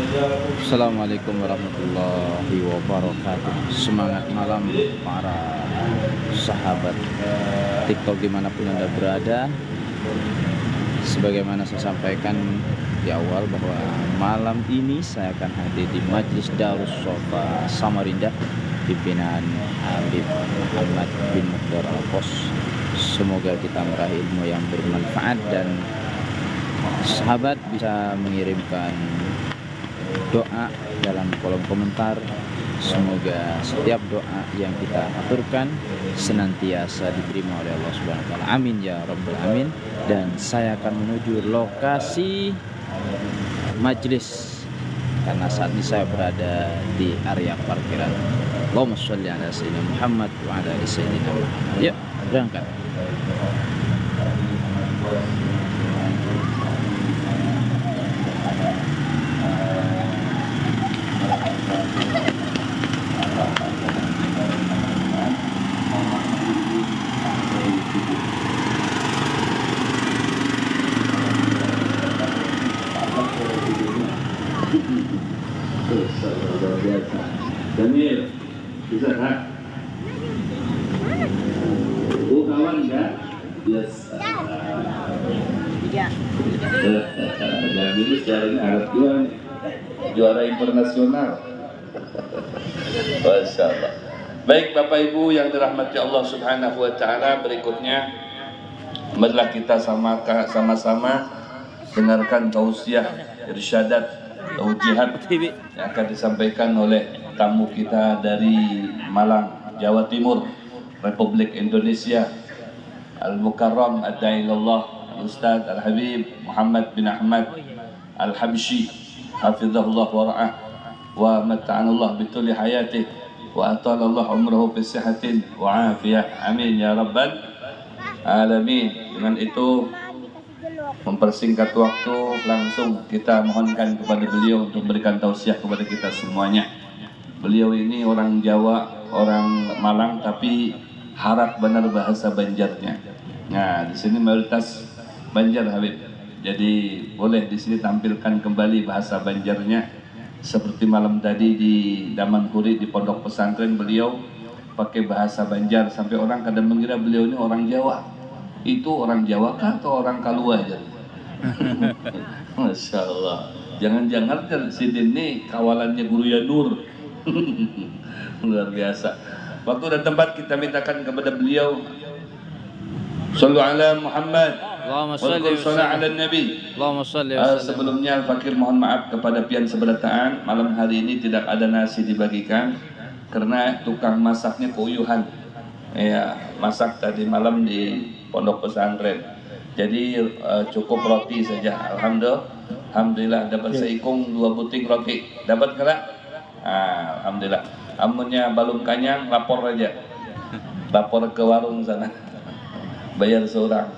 Assalamualaikum warahmatullahi wabarakatuh. Semangat malam para sahabat TikTok dimanapun Anda berada. Sebagaimana saya sampaikan di awal bahwa malam ini saya akan hadir di Majelis Darus Sofa Samarinda pimpinan Habib Muhammad bin Mukhtar Al-Qos. Semoga kita meraih ilmu yang bermanfaat dan sahabat bisa mengirimkan doa dalam kolom komentar. Semoga setiap doa yang kita aturkan senantiasa diterima oleh Allah Subhanahu wa taala. Amin ya rabbal alamin. Dan saya akan menuju lokasi majelis karena saat ini saya berada di area parkiran. Allahumma sholli ala sayyidina Muhammad wa ala ali sayyidina Muhammad. Yuk, berangkat. Luar biasa. Jamil, bisa tak? Oh kawan enggak? Yes. Jamil sekarang Arab juara internasional. Masya Allah. Baik Bapak Ibu yang dirahmati Allah Subhanahu Wa Taala, berikutnya marilah kita sama-sama dengarkan tausiah irsyadat taujihat yang akan disampaikan oleh tamu kita dari Malang, Jawa Timur, Republik Indonesia, Al-Mukarram Ad-Da'ilallah Al-Ustaz Al-Habib Muhammad bin Ahmad Al-Habsyi hafizahullah wa ra'ah wa mata'anallah bituli hayatih wa atalallah umrahu bisihatin wa afiyah. Amin ya rabbal alamin. Dengan itu mempersingkat waktu, langsung kita mohonkan kepada beliau untuk memberikan tausiah kepada kita semuanya. Beliau ini orang Jawa, orang Malang, tapi harap benar bahasa Banjarnya. Nah, di sini mayoritas Banjar Habib. Jadi boleh di sini tampilkan kembali bahasa Banjarnya. Seperti malam tadi di Damanhuri di pondok pesantren, beliau pakai bahasa Banjar sampai orang kadang mengira beliau ini orang Jawa. Itu orang Jawa kah atau orang Kalua aja? Masya Allah. Jangan-jangan kan si ini kawalannya Guru Yanur. Luar biasa. Waktu dan tempat kita mintakan kepada beliau. Sallu ala Muhammad. Allahumma sholli ala Nabi. Allahumma sholli Sebelumnya Al-Fakir mohon maaf kepada pian seberataan. Malam hari ini tidak ada nasi dibagikan karena tukang masaknya keuyuhan. Ya, masak tadi malam di pondok pesantren. Jadi cukup roti saja. Alhamdulillah dapat seikung 2 buting roti. Dapat kala? Alhamdulillah. Amunnya balum kanyang lapor aja. Lapor ke warung sana. Bayar seorang.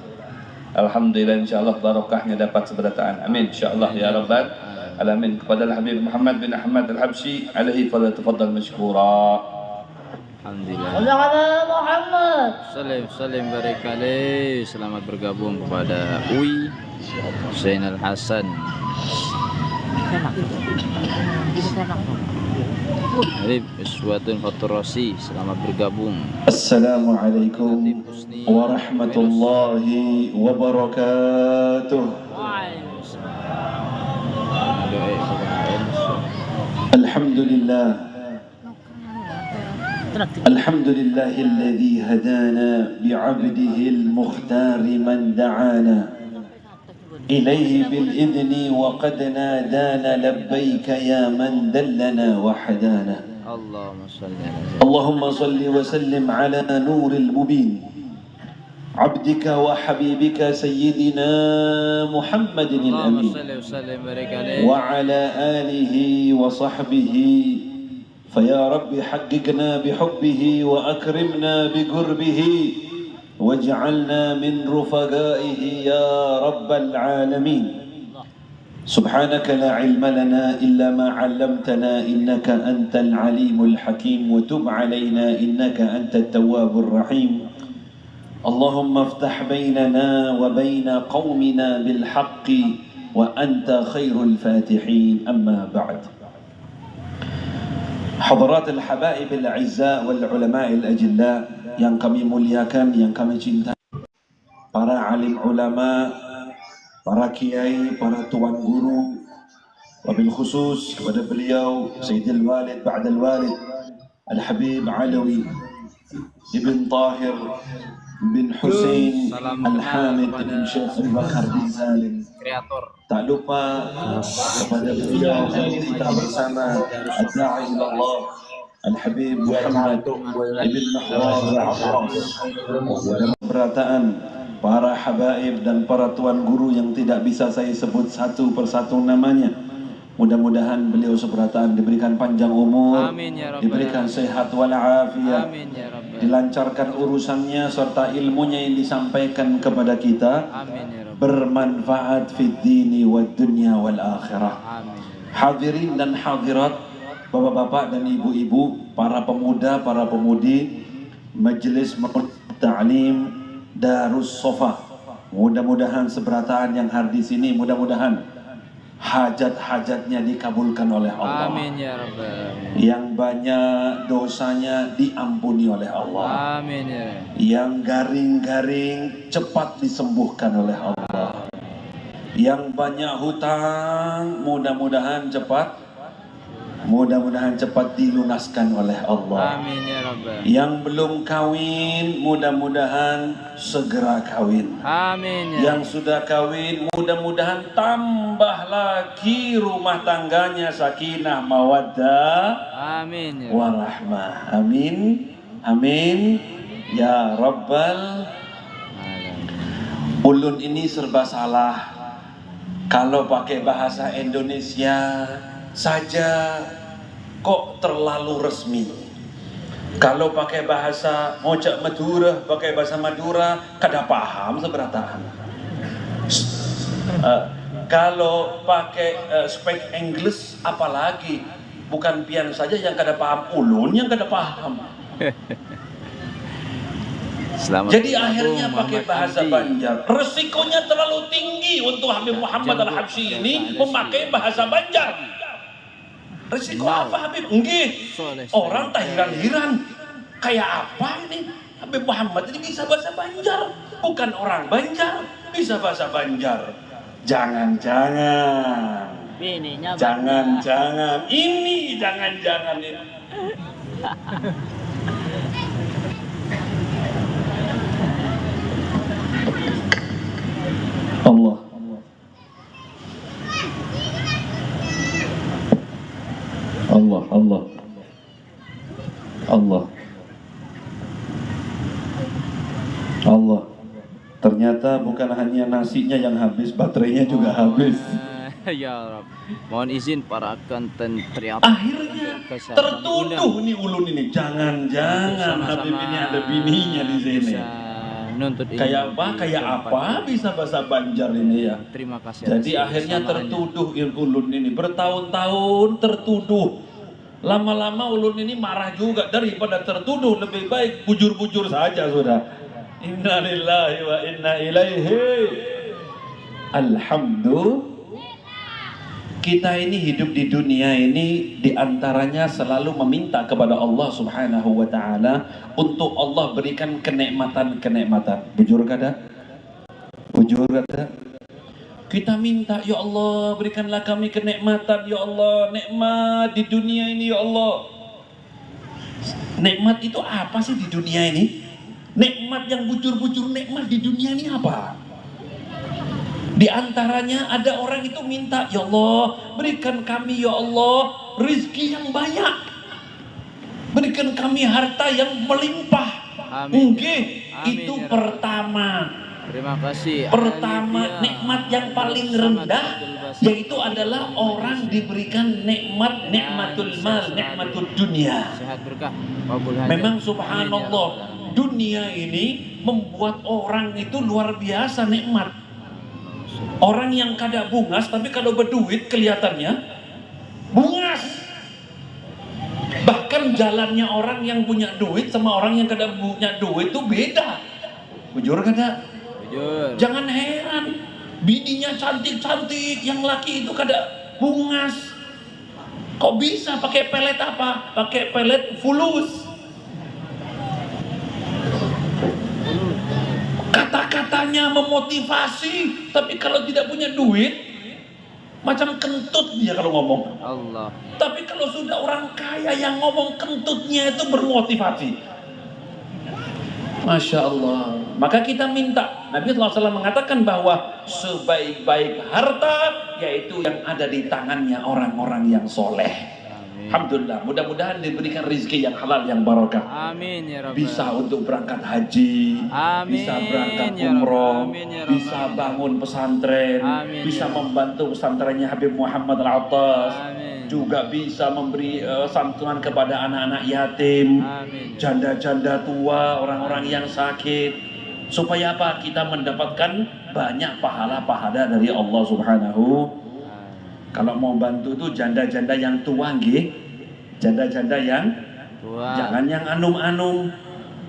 Alhamdulillah insyaallah barokahnya dapat seberataan. Amin insyaallah ya rabbal alamin. Kepada Habib Muhammad bin Ahmad Al-Habsyi alaihi falyatafaddal mashkura. Alhamdulillah. Muhammad. Salim barikali. Selamat bergabung kepada Uwi Zainal Hasan. Habib Iswatun Faturasi, selamat bergabung. Assalamualaikum warahmatullahi wabarakatuh. Alhamdulillah. الحمد لله الذي هدانا بعبده المختار من دعانا إليه بالإذن وقد نادانا لبيك يا من دلنا وحدانا اللهم صل وسلم على نور المبين عبدك وحبيبك سيدنا محمد الأمين وعلى آله وصحبه فيا رب حققنا بحبه وأكرمنا بقربه واجعلنا من رفقائه يا رب العالمين. سبحانك لا علم لنا إلا ما علمتنا إنك أنت العليم الحكيم وتب علينا إنك أنت التواب الرحيم. اللهم افتح بيننا وبين قومنا بالحق وأنت خير الفاتحين أما بعد. Hadirat al-habaib al-a'izza wal ulama al-ajilla yang kami muliakan, yang kami cintai, para alim ulama, para kiai, para tuan guru, wabil khusus kepada beliau Sayyidil Walid Ba'dal Walid Al-Habib Alawi Ibn Tahir bin Hussein Al-Hamid bin Syekh Abu Bakar bin Salim. Tak lupa kepada beliau kita bersama Ad-Da'i ila Allah Al-Habib Muhammad Ibn Mahwar Al-Abbas. Berataan para habaib dan para tuan guru yang tidak bisa saya sebut satu persatu namanya. Mudah-mudahan beliau seberataan diberikan panjang umur, amin, ya diberikan sehat walafiat, ya dilancarkan urusannya serta ilmunya yang disampaikan kepada kita, amin, ya bermanfaat fid dini wad dunya wal akhirah. Amin. Hadirin dan hadirat, bapak-bapak dan ibu-ibu, para pemuda, para pemudi Majelis Ta'lim Darus Sofa. Mudah-mudahan seberataan yang hadir di sini, mudah-mudahan hajat-hajatnya dikabulkan oleh Allah. Amin ya Rabbal. Yang banyak dosanya diampuni oleh Allah. Amin ya. Yang garing-garing cepat disembuhkan oleh Allah. Yang banyak hutang mudah-mudahan cepat dilunaskan oleh Allah. Amin ya Rabbal. Yang belum kawin mudah-mudahan segera kawin. Amin ya. Yang sudah kawin mudah-mudahan tambah lagi rumah tangganya sakinah mawaddah. Amin ya. Warahmah. Amin. Amin ya Rabbal. Ulun ini serba salah kalau pakai bahasa Indonesia saja, kok terlalu resmi. Kalau pakai bahasa Mojak Madura, pakai bahasa Madura, kada paham seberataan. Kalau pakai spek English, apalagi bukan pian saja yang kada paham, ulun yang kada paham. Jadi akhirnya pakai bahasa Banjar. Resikonya terlalu tinggi untuk Habib Muhammad Al-Habsyi ini memakai bahasa Banjar. Resiko apa Habib? Nggih, orang tak heran-heran. Kayak apa ini? Habib Muhammad ini bisa bahasa Banjar. Bukan orang Banjar, bisa bahasa Banjar. Jangan-jangan. Jangan-jangan. Ini jangan-jangan ini. Allah. Allah, Allah, Allah, Allah. Ternyata bukan hanya nasinya yang habis, baterainya juga habis. Ya Rab, mohon izin para konten teriak. Akhirnya tertuduh nih ulun ini. Jangan-jangan Habib ini ada bininya di sini. Kayak apa bisa bahasa Banjar ini ya. Terima kasih. Jadi akhirnya tertuduh ulun ini, bertahun-tahun tertuduh. Lama-lama ulun ini marah juga, daripada tertuduh lebih baik bujur-bujur saja sudah. Inna lillahi wa inna ilaihi. Alhamdulillah. Kita ini hidup di dunia ini diantaranya selalu meminta kepada Allah Subhanahu wa Ta'ala untuk Allah berikan kenikmatan-kenikmatan. Bujur kada? Bujur kada? Kita minta, ya Allah berikanlah kami kenikmatan, ya Allah, nikmat di dunia ini, ya Allah. Nikmat itu apa sih di dunia ini? Nikmat yang bujur-bujur nikmat di dunia ini apa? Di antaranya ada orang itu minta, ya Allah berikan kami ya Allah rizki yang banyak, berikan kami harta yang melimpah. Mungkin itu ya pertama. Terima kasih. Pertama, nikmat yang paling rendah yaitu adalah orang diberikan nikmat, nikmatul mal, nikmatul dunia. Sehat berkah. Memang subhanallah, dunia ini membuat orang itu luar biasa nikmat. Orang yang kada bungas tapi kalau berduit kelihatannya bungas. Bahkan jalannya orang yang punya duit sama orang yang kada punya duit itu beda. Bujur kada? Bujur. Jangan heran Bininya cantik-cantik, yang laki itu kada bungas. Kok bisa pakai pelet apa? Pakai pelet fulus. Kata-katanya memotivasi, tapi kalau tidak punya duit, macam kentut dia kalau ngomong. Allah. Tapi kalau sudah orang kaya yang ngomong kentutnya itu bermotivasi. Masya Allah. Maka kita minta, Nabi SAW mengatakan bahwa sebaik-baik harta yaitu yang ada di tangannya orang-orang yang soleh. Alhamdulillah, mudah-mudahan diberikan rezeki yang halal, yang barakah. Amin ya Rabbal. Bisa untuk berangkat haji, Amin, bisa berangkat ya umroh, Rabbal. Amin, ya Rabbal. bisa bangun pesantren, Amin, bisa ya Rabbal. membantu pesantrennya Habib Muhammad Al-Attas, Amin. juga bisa memberi santunan kepada anak-anak yatim, Amin. janda-janda tua, orang-orang yang sakit. Supaya apa? Kita mendapatkan banyak pahala-pahala dari Allah Subhanahu. Kalau mau bantu tuh janda-janda yang tua nggih. Janda-janda yang Tua. jangan yang anum-anum.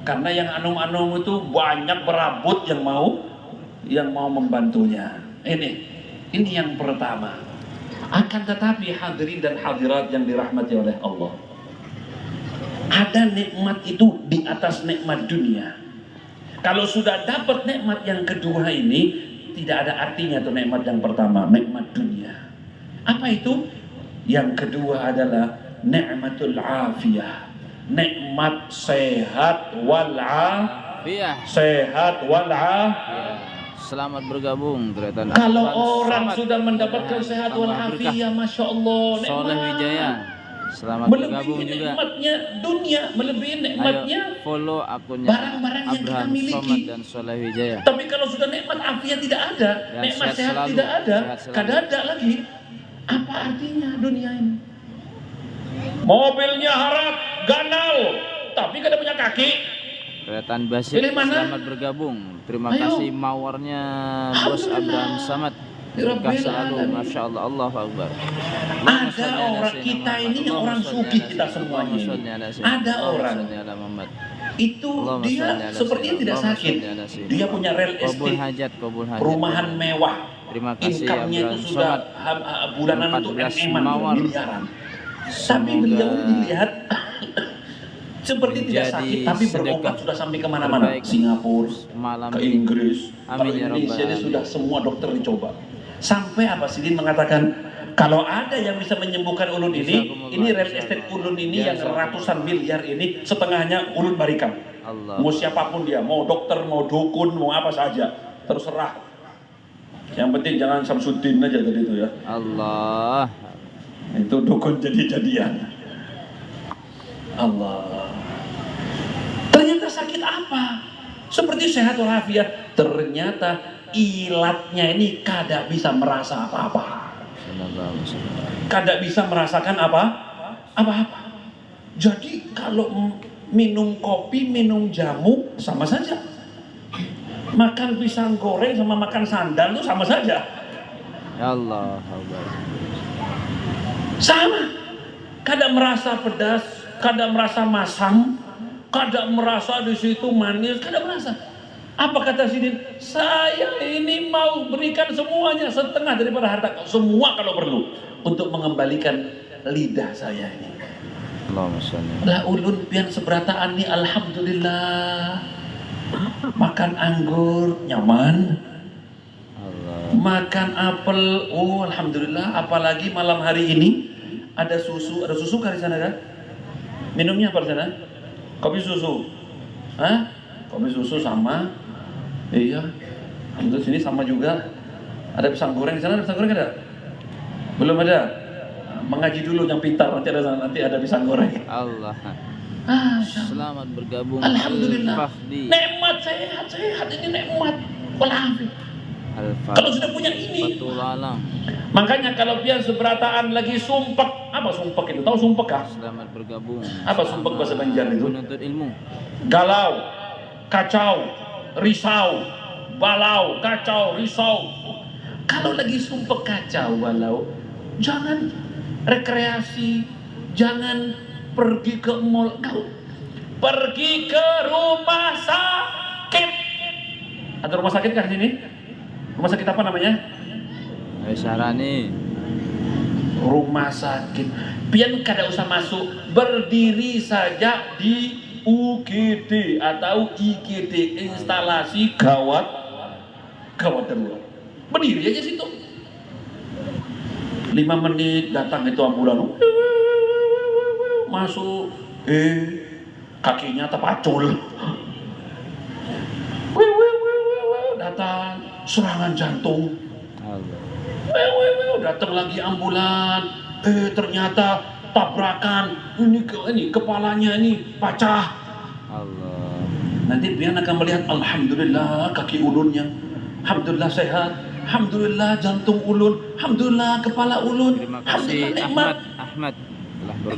Karena yang anum-anum itu banyak berabut yang mau membantunya. Ini yang pertama. Akan tetapi hadirin dan hadirat yang dirahmati oleh Allah, ada nikmat itu di atas nikmat dunia. Kalau sudah dapat nikmat yang kedua ini, tidak ada artinya tuh nikmat yang pertama, nikmat dunia. Apa itu? Yang kedua adalah nikmatul afiyah, nikmat sehat wal Iya. sehat wal Selamat bergabung Tretan. Kalau Advan orang Samad. sudah mendapatkan sehat wal Tambah berkah. afiyah, masya Allah, Soleh nikmat. Wijaya. Selamat bergabung Melebihi juga. nikmatnya dunia, melebihi nikmatnya Ayo follow akunnya barang-barang yang kita Abraham miliki. Somad dan Soleh Wijaya. Tapi kalau sudah nikmat afiat tidak ada, Dan nikmat sehat sehat selalu, tidak ada, sehat selalu. kada ada lagi. Apa artinya dunia ini? Mobilnya harap, ganal, tapi kada punya kaki. Tretan Basir, Pilih mana? selamat bergabung. Terima Ayo. kasih mawarnya Bos Abraham Samad. Berkah selalu, Masya Allah, Allahu Akbar. Ada orang kita ini yang orang sugih kita semuanya ini. Ada orang itu dia sepertinya tidak sakit, dia punya real Kabul estate, hajat, kabul hajat. perumahan mewah, Terima kasih income-nya itu Abraham sudah Samad. bulanan itu 14 eman mawar. miliaran. Tapi Semoga beliau dilihat seperti tidak menjadi sakit, tapi berobat sedekah sudah sampai kemana-mana, terbaik Singapura, malam ke ini. Inggris, Amin ke ya Indonesia Rabbal ini alamin. sudah semua dokter dicoba. Sampai apa Sidin mengatakan kalau ada yang bisa menyembuhkan ulun ini real estate ulun ini yang ratusan miliar ini setengahnya ulun barikan. Allah. Mau siapapun dia, mau dokter, mau dukun, mau apa saja, terserah. Yang penting jangan Samsudin aja tadi itu ya. Allah. Itu dukun jadi-jadian. Allah. Ternyata sakit apa? Seperti sehat walafiat. Ternyata ilatnya ini kada bisa merasa apa-apa. Kada bisa merasakan apa-apa. Jadi kalau minum kopi, minum jamu sama saja. Makan pisang goreng sama makan sandal itu sama saja. Ya Allah. Akbar. Sama. Kada merasa pedas, kada merasa masam, kada merasa di situ manis, kada merasa. Apa kata Sidin? Saya ini mau berikan semuanya, setengah daripada harta, semua kalau perlu, untuk mengembalikan lidah saya ini. Allahumma sholli. Lah ulun pian seberataan ni alhamdulillah. Makan anggur nyaman, Allah. makan apel, oh alhamdulillah. Apalagi malam hari ini ada susu kah di sana kan? Minumnya apa di sana? Kopi susu. Hah? Kopi susu sama. Iya. Untuk sini sama juga. Ada pisang goreng di sana, ada pisang goreng ada? Belum ada. Mengaji dulu yang pintar, nanti ada pisang goreng. Allah. Selamat bergabung. Alhamdulillah. Al-Fahdi. Nikmat sehat ini nikmat. Walafiat. Al-Fahdi. Kalau sudah punya ini. Betul alang. Makanya kalau dia seberataan lagi sumpek, apa sumpek itu? Tahu sumpek kah? Selamat bergabung. Apa sumpek bahasa Banjar itu? Menuntut ilmu. Galau, kacau, risau, balau, kacau, risau. Kalau lagi sumpek kacau, balau, jangan rekreasi, jangan pergi ke mall, pergi ke rumah sakit. Ada rumah sakit kan di sini? Rumah sakit apa namanya? Sarani. Rumah sakit. Pian kada usah masuk, berdiri saja di UGD atau IGD, instalasi gawat darurat. Berdiri aja situ. 5 menit datang itu ambulan. Masuk, kakinya terpacul. Datang serangan jantung. Datang lagi ambulan. Ternyata tabrakan. Ini kepalanya ini pecah. Allah. Nanti pian akan melihat, alhamdulillah kaki ulunnya, alhamdulillah sehat, alhamdulillah jantung ulun, alhamdulillah kepala ulun. Terima kasih Ahmad.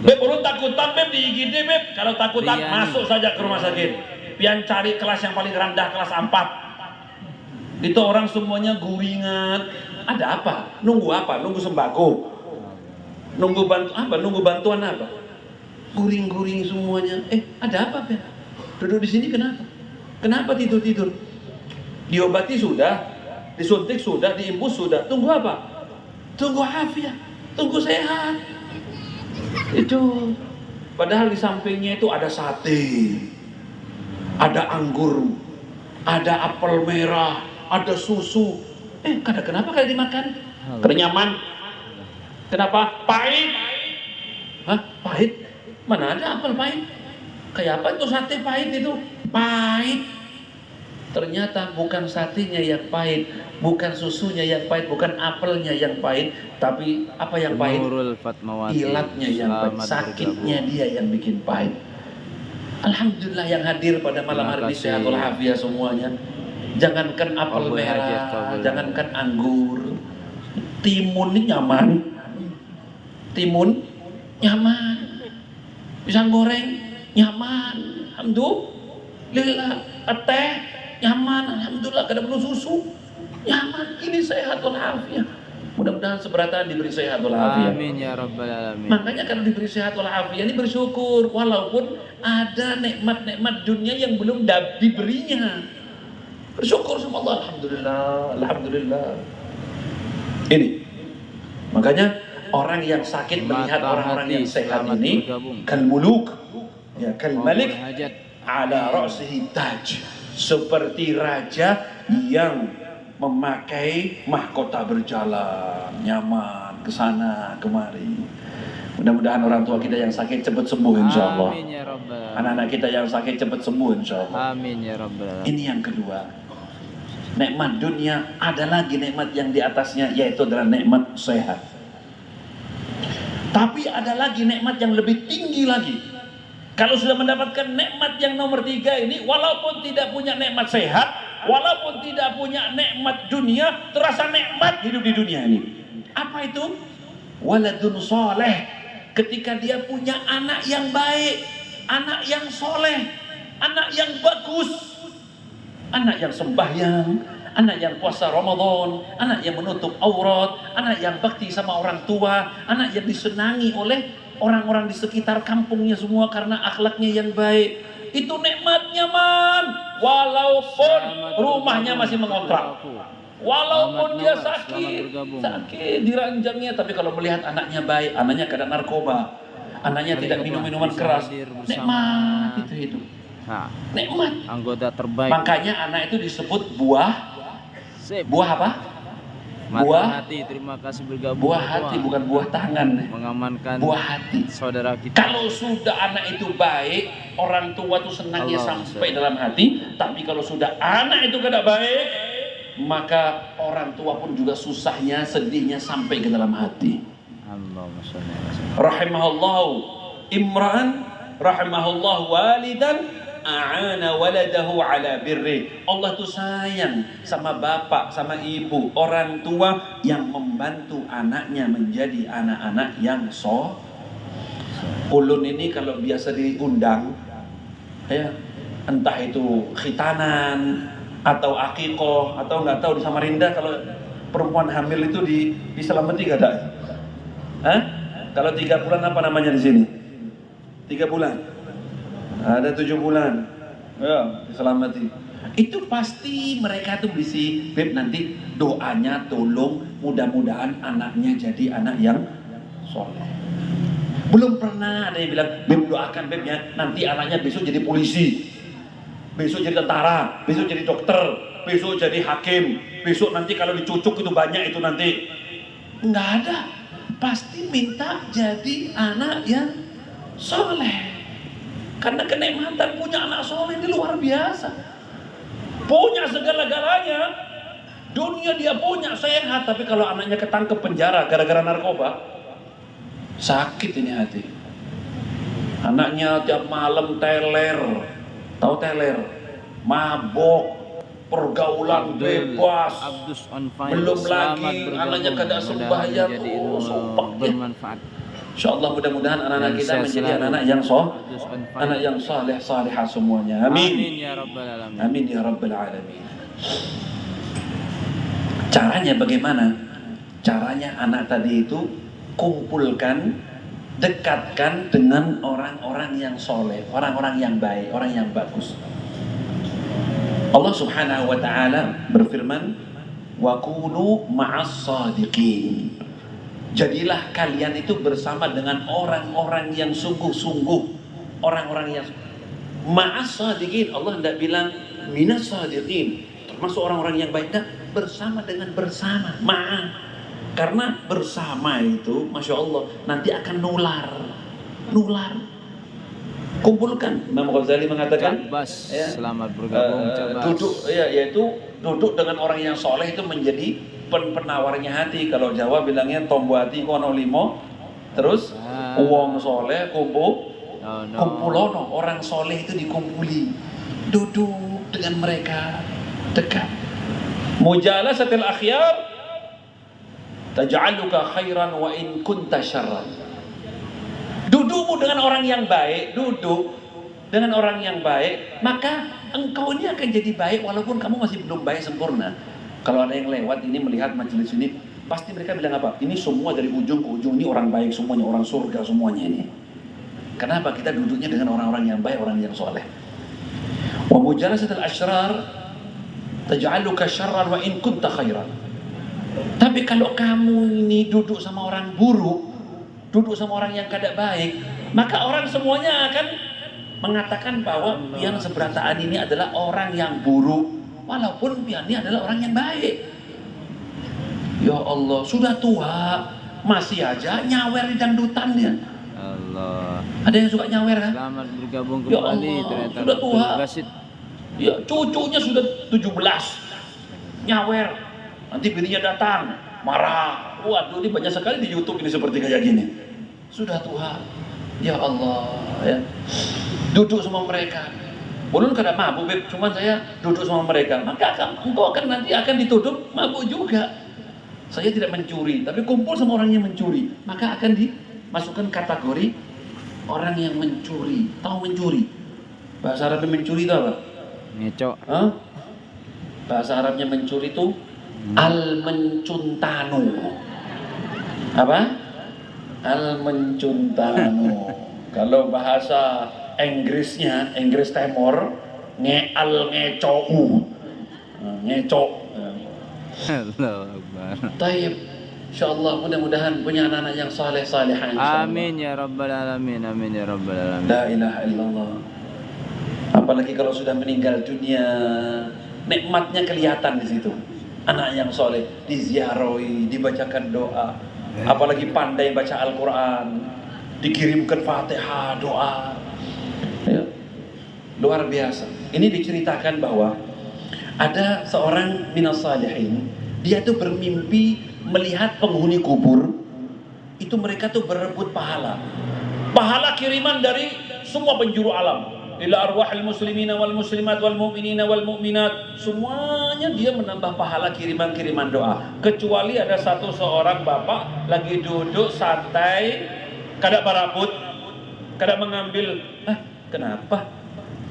Beb, ulun takutan beb di IGD beb. Kalau takutan Rian. masuk saja ke rumah sakit. Pian cari kelas yang paling rendah, kelas 4. Itu orang semuanya guringan. Ada apa? Nunggu apa? Nunggu sembako. Nunggu bantuan apa? Guring-guring semuanya. Ada apa, Pian? Duduk di sini kenapa? Kenapa tidur-tidur? Diobati sudah, disuntik sudah, diimbus sudah. Tunggu apa? Tunggu afiat, tunggu sehat. Itu. Padahal di sampingnya itu ada sate, ada anggur, ada apel merah, ada susu. Kenapa kada dimakan? Kada nyaman. Kenapa? Pahit. Hah? Pahit? Mana ada apel pahit? Kayak apa itu sate pahit itu? Pahit. Ternyata bukan satenya yang pahit, bukan susunya yang pahit, bukan apelnya yang pahit, tapi apa yang pahit? Ilatnya yang pahit, sakitnya dia yang bikin pahit. Alhamdulillah yang hadir pada malam hari ini sehat walafiat semuanya. Jangankan apel merah, jangankan anggur, timun ini nyaman. Timun nyaman, pisang goreng nyaman, alhamdulillah. Teh nyaman, alhamdulillah. Kada perlu susu, nyaman. Ini sehat walafiat. Mudah-mudahan seberatan diberi sehat walafiat. Amin ya rabbal alamin. Makanya kalau diberi sehat walafiat ini bersyukur, walaupun ada nikmat-nikmat dunia yang belum diberinya. Bersyukur sama Allah, alhamdulillah, alhamdulillah. Ini makanya orang yang sakit melihat orang-orang yang sehat ini kal muluk, ya kal malik ala ra'sihi taj, seperti raja yang memakai mahkota berjalan nyaman ke sana kemari. Mudah-mudahan orang tua kita yang sakit cepat sembuh insyaallah. Amin ya rabbal. Anak-anak kita yang sakit cepat sembuh insyaallah. Amin ya rabbal. Ini yang kedua. Nikmat dunia, ada lagi nikmat yang di atasnya, yaitu adalah nikmat sehat. Tapi ada lagi nikmat yang lebih tinggi lagi. Kalau sudah mendapatkan nikmat yang nomor 3 ini, walaupun tidak punya nikmat sehat, walaupun tidak punya nikmat dunia, terasa nikmat hidup di dunia ini. Apa itu? Waladun soleh. Ketika dia punya anak yang baik, anak yang soleh, anak yang bagus, anak yang sembahyang, anak yang puasa Ramadan, anak yang menutup aurat, anak yang bakti sama orang tua, anak yang disenangi oleh orang-orang di sekitar kampungnya semua karena akhlaknya yang baik. Itu nikmatnya man. Walaupun rumahnya masih mengontrak, walaupun dia sakit di ranjangnya, tapi kalau melihat anaknya baik, anaknya kada narkoba, anaknya tidak minum minuman keras, nikmat itu hidup. Nikmat. Anggota terbaik. Makanya anak itu disebut buah. Buah apa? Buah hati. Terima kasih bergabung. Buah hati, bukan buah tangan. Mengamankan buah hati. Saudara kita. Kalau sudah anak itu baik, orang tua tuh senangnya sampai dalam hati. Tapi kalau sudah anak itu kada baik, maka orang tua pun juga susahnya, sedihnya sampai ke dalam hati. Allahumma shalli ala sayyidina. Rahimahullahu imra'an, rahimahullahu walidan, a'ana waladahu ala birri. Allah tuh sayang sama bapak, sama ibu, orang tua yang membantu anaknya menjadi anak-anak yang ulun ini kalau biasa diundang, ya, entah itu khitanan atau akikoh atau nggak tahu di Samarinda kalau perempuan hamil itu diselamati gak ada? Hah? Kalau 3 bulan apa namanya di sini? 3 bulan. Ada 7 bulan, ya diselamati. Itu pasti mereka tuh bisa, Beb nanti doanya tolong mudah-mudahan anaknya jadi anak yang soleh. Belum pernah ada yang bilang, Beb doakan Beb ya, nanti anaknya besok jadi polisi, besok jadi tentara, besok jadi dokter, besok jadi hakim, besok nanti kalau dicucuk itu banyak itu nanti. Nggak ada. Pasti minta jadi anak yang soleh. Karena kenikmatan punya anak soleh ini luar biasa. Punya segala-galanya, dunia dia punya, sehat, tapi kalau anaknya ketangkep penjara gara-gara narkoba, sakit ini hati. Anaknya tiap malam teler, tahu teler, mabok, pergaulan bebas, belum lagi anaknya kada sembahyang, sumpah bermanfaat. Insyaallah mudah-mudahan anak-anak kita menjadi anak-anak yang saleh salihah semuanya. Amin. Amin ya rabbal alamin. Amin ya rabbal alamin. Caranya bagaimana? Caranya anak tadi itu kumpulkan, dekatkan dengan orang-orang yang soleh, orang-orang yang baik, orang yang bagus. Allah Subhanahu wa taala berfirman, "Wa kunu ma'as shadiqin." Jadilah kalian itu bersama dengan orang-orang yang sungguh-sungguh, orang-orang yang ma'as shadiqin. Allah tidak bilang minas shadiqin, termasuk orang-orang yang baik, tidak, bersama dengan bersama, karena bersama itu, masya Allah, nanti akan nular. Kumpulkan. Imam Ghazali mengatakan, ya, selamat bergabung. Yaitu duduk dengan orang yang soleh itu menjadi penawarnya hati. Kalau Jawa bilangnya tombo hati kono limo, terus uang soleh kumpulono, orang soleh itu dikumpuli, duduk dengan mereka dekat. Mujalasatil akhyar taj'aluka khairan wa in kunta syarran. Dudukmu dengan orang yang baik, maka engkau ini akan jadi baik walaupun kamu masih belum baik sempurna. Kalau ada yang lewat ini melihat majelis ini, pasti mereka bilang apa? Ini semua dari ujung ke ujung ini orang baik semuanya, orang surga semuanya ini. Kenapa? Kita duduknya dengan orang-orang yang baik, orang yang soleh. Wa mujalasatul asyrar taj'aluka syarran wa in kunta khairan. Tapi kalau kamu ini duduk sama orang buruk, duduk sama orang yang kada baik, maka orang semuanya akan mengatakan bahwa pian seberataan ini adalah orang yang buruk, walaupun pian ini adalah orang yang baik. Ya Allah, sudah tua masih aja nyawer di dangdutannya. Allah. Ada yang suka nyawer kan? Selamat bergabung Ya kembali. Allah, sudah tua. Ya, cucunya sudah 17 nyawer. Nanti bininya datang marah. Waduh, ini banyak sekali di YouTube ini seperti kayak gini. Sudah tua. Ya Allah, ya. Duduk sama mereka. Belum kada mabuk, Beb. Cuman saya duduk sama mereka. Maka engkau akan nanti akan dituduh mabuk juga. Saya tidak mencuri, tapi kumpul sama orang yang mencuri. Maka akan dimasukkan kategori orang yang mencuri. Tahu mencuri? Bahasa Arabnya mencuri itu apa? Ngecok. Hah? Bahasa Arabnya mencuri itu al-mencuntanu. Apa? Al-mencuntanu. Kalau bahasa Inggrisnya, Inggris Timur, ngecou. Ngecok. Allahu Akbar. Taib. Insyaallah mudah-mudahan punya anak-anak yang saleh-salihah insyaallah. Amin ya rabbal alamin. Amin ya rabbal alamin. La ilaha illallah. Apalagi kalau sudah meninggal dunia, nikmatnya kelihatan di situ. Anak yang soleh diziarahi, dibacakan doa. Apalagi pandai baca Al-Quran, dikirimkan Fatihah, doa. Ya. Luar biasa. Ini diceritakan bahwa ada seorang minas salihin, dia tuh bermimpi melihat penghuni kubur. Itu mereka tuh berebut pahala. Pahala kiriman dari semua penjuru alam. Ila arwahil muslimina wal muslimat wal mu'minina wal mu'minat. Semuanya dia menambah pahala kiriman-kiriman doa. Kecuali ada seorang bapak lagi duduk santai, kada barabut, kada mengambil. Kenapa?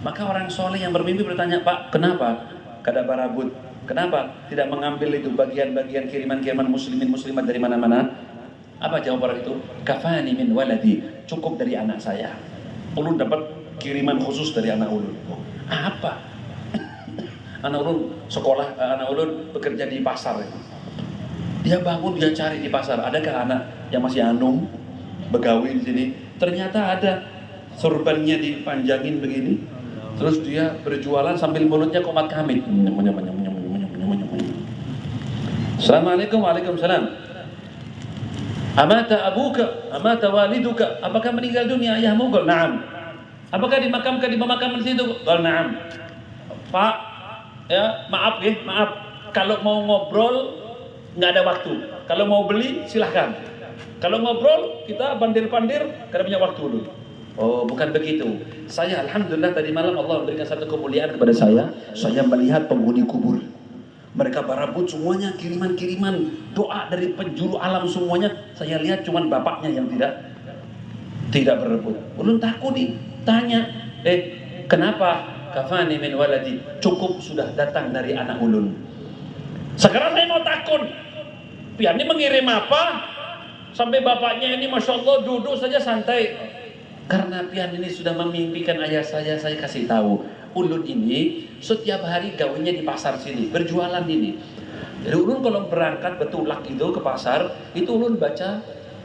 Maka orang soleh yang bermimpi bertanya, Pak, kenapa? Kada barabut. Kenapa tidak mengambil itu bagian-bagian kiriman-kiriman muslimin muslimat dari mana-mana? Apa jawab orang itu? Kafani min waladi. Cukup dari anak saya. Ulun dapat kiriman khusus dari anak ulun. Apa? anak ulun sekolah, anak ulun bekerja di pasar. Dia bangun, dia cari di pasar, adakah anak yang masih anum begawi di sini? Ternyata ada, sorbannya dipanjangin begini, terus dia berjualan sambil mulutnya komat kamit. Assalamualaikum, waalaikumsalam. Amata abuka, amata waliduka. Apakah meninggal dunia ayahmu? Qal na'am. Apakah dimakamkan di pemakaman situ? Qal na'am. Pak, ya maaf ya, maaf. Kalau mau ngobrol nggak ada waktu. Kalau mau beli silahkan. Kalau ngobrol kita pandir-pandir karena punya waktu dulu. Oh, bukan begitu. Saya alhamdulillah tadi malam Allah memberikan satu kemuliaan kepada saya. Saya melihat penghuni kubur. Mereka berebut semuanya, kiriman-kiriman doa dari penjuru alam semuanya. Saya lihat cuman bapaknya yang tidak berebut. Ulun takut nih, tanya, kenapa? Kafani min waladi, cukup sudah datang dari anak ulun. Sekarang saya mau takut, pian ini mengirim apa? Sampai bapaknya ini Masya Allah duduk saja santai. Karena pian ini sudah memimpikan ayah saya kasih tahu. Ulun ini setiap hari gawinya di pasar sini, berjualan ini. Jadi ulun kalau berangkat betulak itu ke pasar, itu ulun baca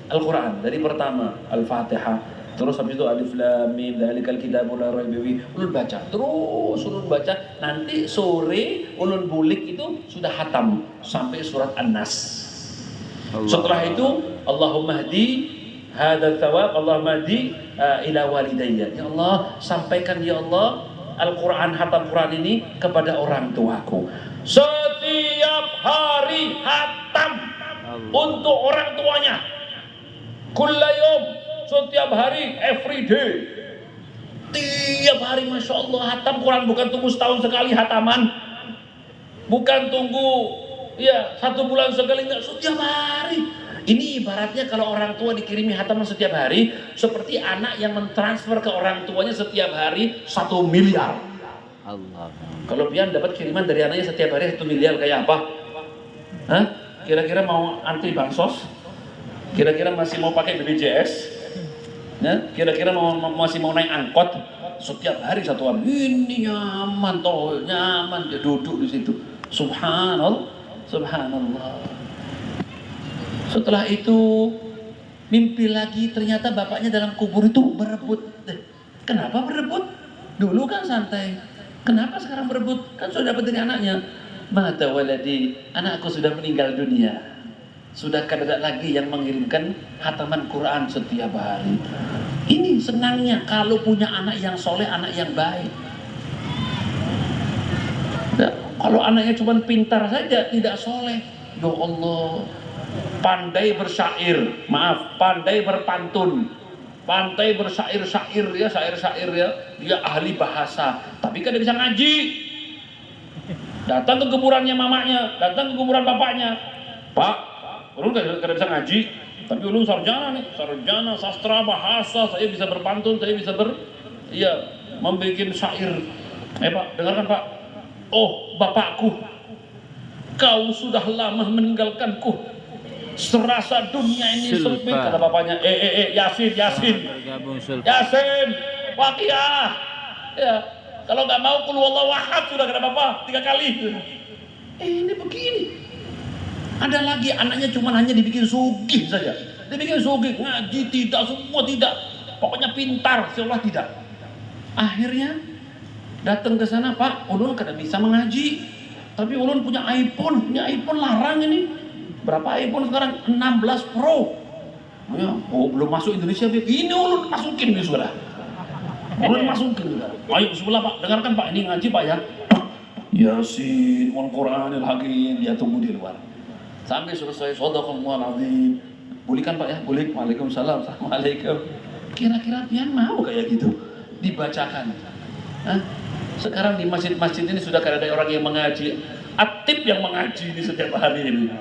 Al-Quran dari pertama Al-Fatihah, terus habis itu Alif Lam Mim Dzalikal Kitabul La Raiba Fihi, ulun baca terus, ulun baca, nanti sore ulun bulik itu sudah hatam sampai surat An-Nas. Setelah itu Allahumma hdi hadzal thawab, Allahumma hdi ila walidayya. Ya Allah, sampaikan ya Allah Al-Quran, hatam Quran ini kepada orang tuaku. Setiap hari hatam untuk orang tuanya. Kullayum, setiap hari, every day. Tiap hari Masya Allah hatam Quran, bukan tunggu setahun sekali hataman. Bukan tunggu ya 1 bulan sekali, enggak, setiap hari. Ini ibaratnya kalau orang tua dikirimi hataman setiap hari, seperti anak yang mentransfer ke orang tuanya setiap hari 1 miliar. Allah. Kalau pian dapat kiriman dari anaknya setiap hari 1 miliar, kayak apa? Hah? Kira-kira mau antri bansos? Kira-kira masih mau pakai BPJS? Ya? Kira-kira masih mau naik angkot? Setiap hari 1 miliar. Ini nyaman toh, nyaman dia duduk di situ. Subhanallah, subhanallah. Setelah itu mimpi lagi, ternyata bapaknya dalam kubur itu berebut. Kenapa berebut? Dulu kan santai. Kenapa sekarang berebut? Kan sudah dapat dari anaknya. Mata waladi, anakku sudah meninggal dunia. Sudah kada lagi yang mengirimkan hataman Quran setiap hari. Ini senangnya kalau punya anak yang soleh, anak yang baik. Nah, kalau anaknya cuma pintar saja, tidak soleh, ya Allah. Pandai bersyair, maaf, pandai berpantun, pandai bersyair-syair ya, syair-syair ya, dia ahli bahasa, tapi kan dia bisa ngaji. Datang ke kuburannya mamanya, datang ke kuburan bapaknya, Pak, ulun kan bisa ngaji, tapi ulun sarjana nih, sarjana sastra bahasa, saya bisa berpantun, saya bisa membuat syair. Pak, dengarkan Pak. Oh, bapakku, kau sudah lama meninggalkanku. Serasa dunia ini sempit, kata bapaknya. Yasin, Waqiah. Ya, kalau nggak mau qul huwallahu ahad sudah, kata bapak 3 kali. Ini begini. Ada lagi anaknya cuma hanya dibikin sugih saja. Dibikin sugih, ngaji tidak, semua tidak. Pokoknya pintar, seolah tidak. Akhirnya datang ke sana, Pak, ulun kada bisa mengaji. Tapi ulun punya iPhone larang ini. Berapa iPhone sekarang? 16 Pro. Ya, belum masuk Indonesia. Ini ulun masukin nih sudah. Ulun masukin. Ayo sebelah Pak, dengarkan Pak, ini ngaji Pak ya. Yasin, wal Qur'anil Hakim, dia tunggu di luar. Sampai selesai, shadaqallahul azim. Bolehkan Pak ya? Boleh. Waalaikumsalam. Assalamualaikum. Kira-kira pian mau kayak gitu dibacakan? Hah? Sekarang di masjid-masjid ini sudah ada orang yang mengaji. Atip yang mengaji di setiap hari ini.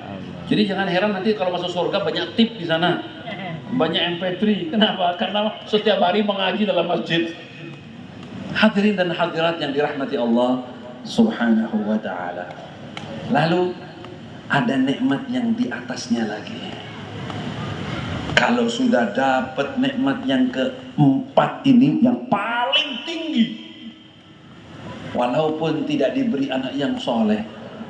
Jadi jangan heran nanti kalau masuk surga banyak tip di sana, banyak MP3. Kenapa? Karena setiap hari mengaji dalam masjid. Hadirin dan hadirat yang dirahmati Allah Subhanahu wa Ta'ala. Lalu ada nikmat yang di atasnya lagi. Kalau sudah dapat nikmat yang keempat ini, yang paling tinggi, walaupun tidak diberi anak yang soleh,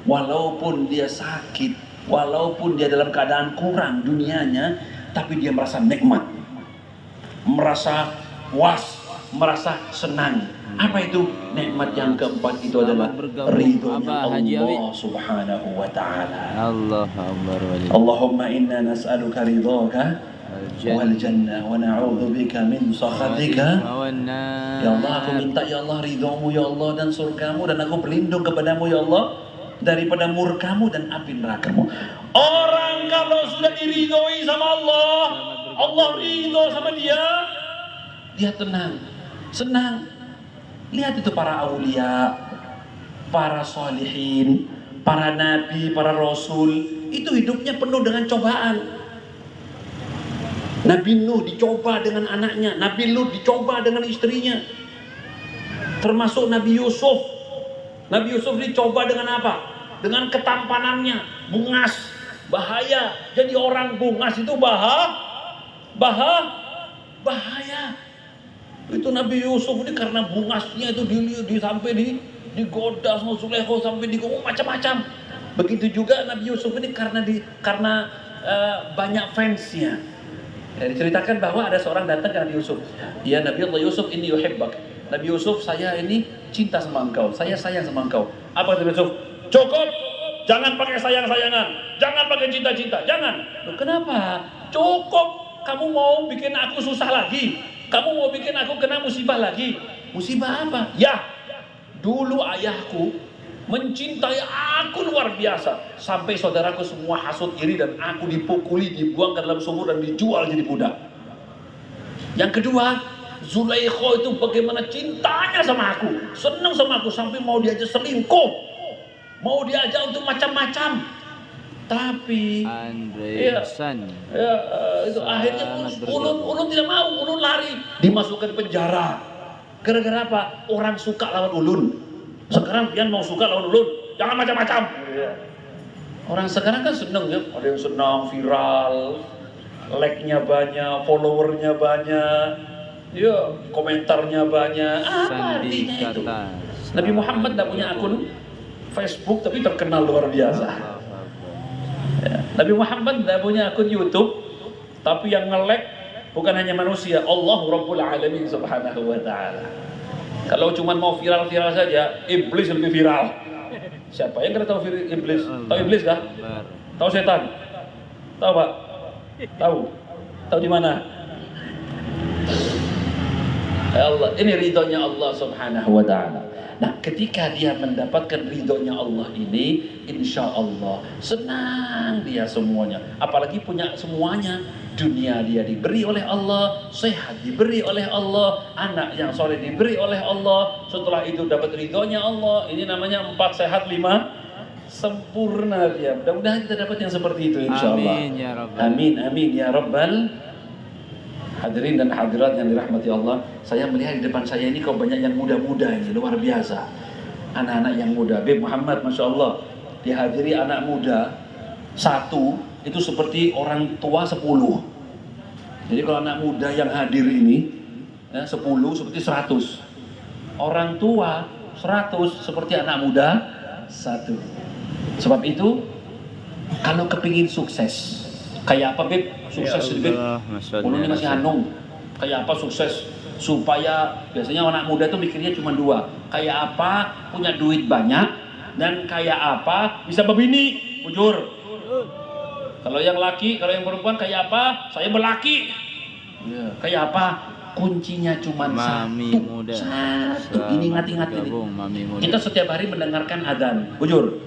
walaupun dia sakit, walaupun dia dalam keadaan kurang dunianya, tapi dia merasa nikmat, merasa puas, merasa senang. Apa itu? Nikmat yang keempat itu adalah ridhonya Allah subhanahu wa ta'ala. Allahumma inna nas'aluka ridhaka wal jannah wa na'udzu bika min sakhatika. Ya Allah, aku minta ya Allah ridhomu ya Allah dan surgamu, dan aku berlindung kepadamu ya Allah daripada murkamu dan api nerakamu. Orang kalau sudah diridhoi sama Allah, Allah ridho sama dia, dia tenang, senang. Lihat itu para aulia, para solihin, para nabi, para rasul, itu hidupnya penuh dengan cobaan. Nabi Nuh dicoba dengan anaknya, Nabi Lut dicoba dengan istrinya, termasuk Nabi Yusuf. Nabi Yusuf dicoba dengan apa? Dengan ketampanannya, bungas, bahaya. Jadi orang bungas itu bahaya. Itu Nabi Yusuf ini karena bungasnya itu sampai digoda sama Zulaikha, sampai digomong macam-macam. Begitu juga Nabi Yusuf ini karena banyak fansnya. Ya, diceritakan bahwa ada seorang datang ke Nabi Yusuf. Ya Nabi Allah Yusuf, ini yuhibbak. Nabi Yusuf, saya ini cinta sama engkau, saya sayang sama engkau. Apa kata Nabi Yusuf? Cukup, jangan pakai sayang-sayangan, jangan pakai cinta-cinta, jangan. Loh, kenapa? Cukup, kamu mau bikin aku susah lagi? Kamu mau bikin aku kena musibah lagi? Musibah apa? Ya, dulu ayahku mencintai aku luar biasa, sampai saudaraku semua hasut iri dan aku dipukuli, dibuang ke dalam sumur dan dijual jadi budak. Yang kedua, Zulaikha itu bagaimana cintanya sama aku, senang sama aku, sampai mau diajak selingkuh, mau diajak untuk macam-macam. Tapi itu akhirnya ulun tidak mau, ulun lari, dimasukkan penjara. Gara-gara apa? Orang suka lawan ulun. Sekarang pian mau suka lawan ulun, jangan macam-macam. Orang sekarang kan seneng ya, ada yang senang viral, like-nya banyak, followernya banyak, ya komentarnya banyak. Apa artinya itu? Nabi Muhammad tidak punya akun Facebook tapi terkenal luar biasa. Ya. Nabi Muhammad tidak punya akun YouTube, tapi yang nge-like bukan hanya manusia, Allah Rabbul Alamin subhanahu wa ta'ala. Kalau cuma mau viral-viral saja, iblis lebih viral. Siapa yang kena tahu iblis? Tahu iblis kah? Tahu setan? Tahu Pak? Tahu? Tahu di mana? Ya Allah, ini ridhonya Allah subhanahu wa ta'ala. Nah, ketika dia mendapatkan ridhonya Allah ini, insya Allah senang dia semuanya. Apalagi punya semuanya. Dunia dia diberi oleh Allah, sehat diberi oleh Allah, anak yang soleh diberi oleh Allah. Setelah itu dapat ridhonya Allah. Ini namanya 4 sehat 5 sempurna dia. Mudah-mudahan kita dapat yang seperti itu insya Allah. Amin ya Rabbal. Amin amin ya Rabbal. Hadirin dan hadirat yang dirahmati Allah, saya melihat di depan saya ini kok banyak yang muda-muda ini, luar biasa. Anak-anak yang muda. Beb Muhammad, Masya Allah, dihadiri anak muda 1, itu seperti orang tua 10. Jadi kalau anak muda yang hadir ini, ya, 10 seperti 100. Orang tua 100 seperti anak muda 1. Sebab itu, kalau kepingin sukses, kayak apa Beb? Sukses ya Beb, ulunnya masih hanung. Kayak apa sukses? Supaya biasanya anak muda tuh mikirnya cuma 2. Kayak apa punya duit banyak, dan kayak apa bisa berbini, jujur. Kalau yang laki, kalau yang perempuan kayak apa? Saya berlaki. Ya. Kayak apa? Kuncinya cuma satu. Satu. Ini ingat-ingat ini. Kita setiap hari mendengarkan adzan, jujur.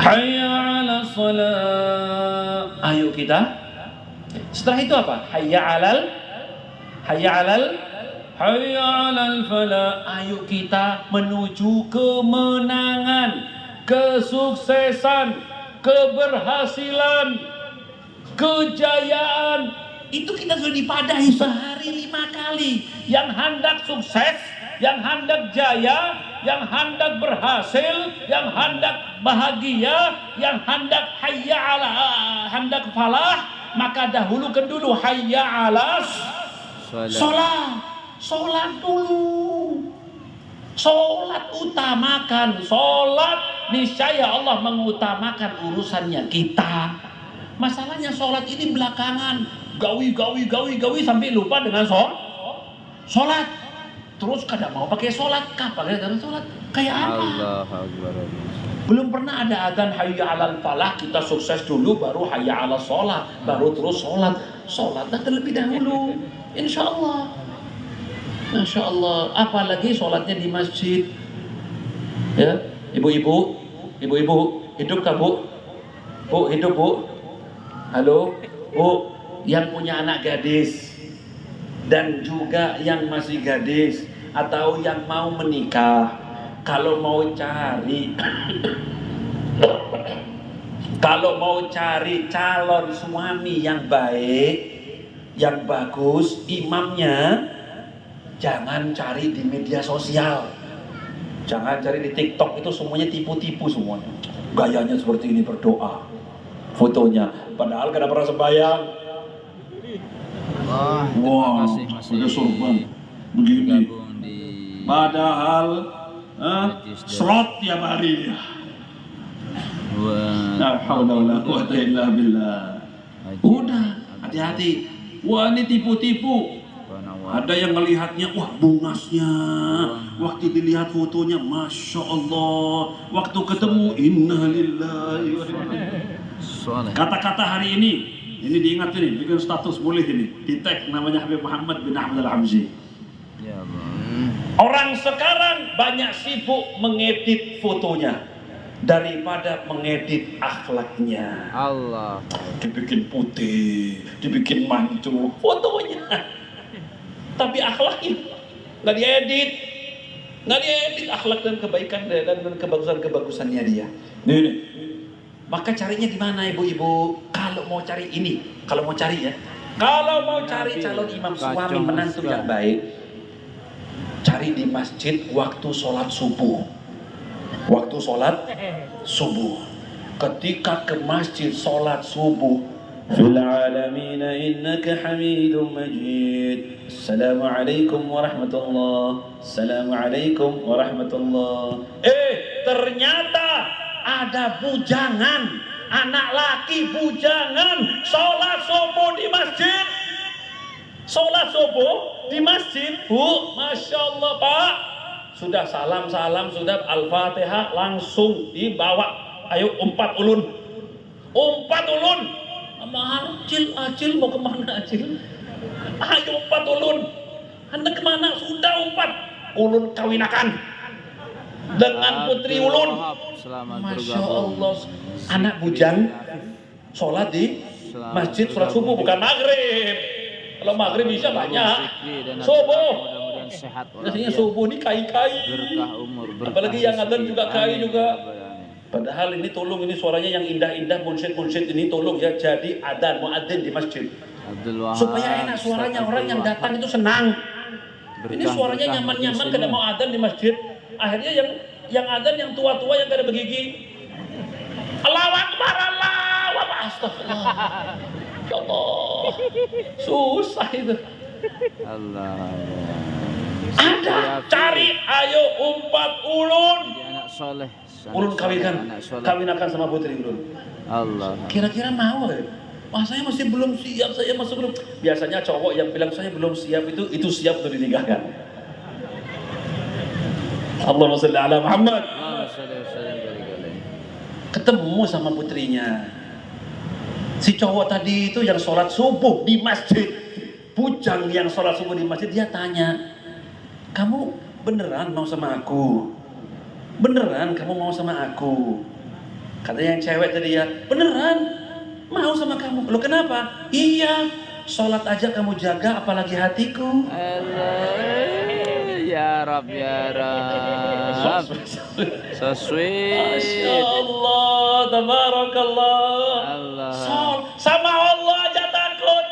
Hayya 'ala shalah. Ayo kita. Setelah itu apa? Hayya 'alal falah. Ayo kita menuju kemenangan, kesuksesan, keberhasilan, kejayaan. Itu kita sudah dipadahi sehari 5 kali. Yang hendak sukses, yang hendak jaya, yang hendak berhasil, yang hendak bahagia, yang hendak hendak falah, maka dahulukan dulu hayya 'alas shalah. Salat dulu. Sholat utamakan, sholat niscaya Allah mengutamakan urusannya kita. Masalahnya sholat ini belakangan, gawi sampai lupa dengan sholat. Terus kadang mau pakai sholat, kapan dengan sholat? Kayak apa? Allah Akbar. Belum pernah ada adzan hayya 'alal falah, kita sukses dulu baru hayya 'alal sholat, baru terus sholat. Sholatlah terlebih dahulu, insya Allah. Masya Allah, apalagi sholatnya di masjid. Ya, ibu-ibu, hidup kah bu? Bu, hidup bu? Halo, bu, yang punya anak gadis dan juga yang masih gadis atau yang mau menikah, kalau mau cari calon suami yang baik, yang bagus, imamnya jangan cari di media sosial, jangan cari di TikTok, itu semuanya tipu-tipu semuanya. Gayanya seperti ini, berdoa, fotonya, padahal gak ada pernah sembahyang. Wah, udah sorban begini. Padahal slot tiap hari dia. La haula wala quwwata illa billah. Udah, hati-hati. Wah, ini tipu-tipu. Ada yang melihatnya, wah bungasnya. Waktu dilihat fotonya, Masya Allah. Waktu ketemu, innalillahi wa inna ilaihi. Kata-kata hari ini diingat ini, bikin status boleh ini. Di tag namanya Habib Muhammad bin Ahmad Al-Hamzi. Ya Allah. Orang sekarang banyak sibuk mengedit fotonya daripada mengedit akhlaknya. Allah. Dibikin putih, dibikin mancung fotonya. Tapi akhlaknya nggak diedit akhlak dan kebaikan dan kebagusannya dia. Nih. Maka carinya di mana ibu-ibu? Kalau mau cari calon imam suami menantu yang baik, cari di masjid waktu sholat subuh. Ketika ke masjid sholat subuh, fil alamin innaka hamidum majid. Assalamualaikum warahmatullah. Ternyata ada bujangan, anak laki bujangan sholat subuh di masjid. Bu, Masya Allah Pak, sudah salam, sudah Al-Fatihah, langsung dibawa. Ayo umpat ulun. Acil mau kemana Acil? Ayo umpat ulun. Anda kemana? Sudah umpat. Ulun kawinakan dengan putri ulun. Masya Allah. Anak bujang sholat di masjid, sholat subuh, bukan maghrib. Kalau maghrib bisa banyak. Subuh. Biasanya subuh ini kai-kai. Apalagi yang adzan juga kai juga. Padahal ini tolong, ini suaranya yang indah-indah, munsyid ini tolong ya jadi muadzin di masjid. Supaya enak suaranya, orang yang datang itu senang. Ini suaranya nyaman-nyaman, kada mau adzan di masjid. Akhirnya yang adzan yang tua-tua yang kada begigi. Allahu Akbar, Allahu Akbar, astagfirullah. Ya Allah, susah itu. Allah. Ada, cari, ayo umpat ulun. Anak soleh. Ulun kawinakan sama putri ulun. Allah. Kira-kira mau ya? Wah, saya masih belum siap, Biasanya cowok yang bilang saya belum siap itu siap untuk dinikahkan. Allahumma sholli ala Muhammad. Ketemu sama putrinya. Si cowok tadi itu yang sholat subuh di masjid, bujang yang sholat subuh di masjid, dia tanya, kamu beneran mau sama aku? Beneran kamu mau sama aku? Kata yang cewek tadi ya, beneran mau sama kamu. Loh kenapa? Iya, sholat aja kamu jaga, apalagi hatiku. Ya Rab, ya Rab. So sweet. Masya Allah, tabarakallah. Allah. Sama Allah aja takut.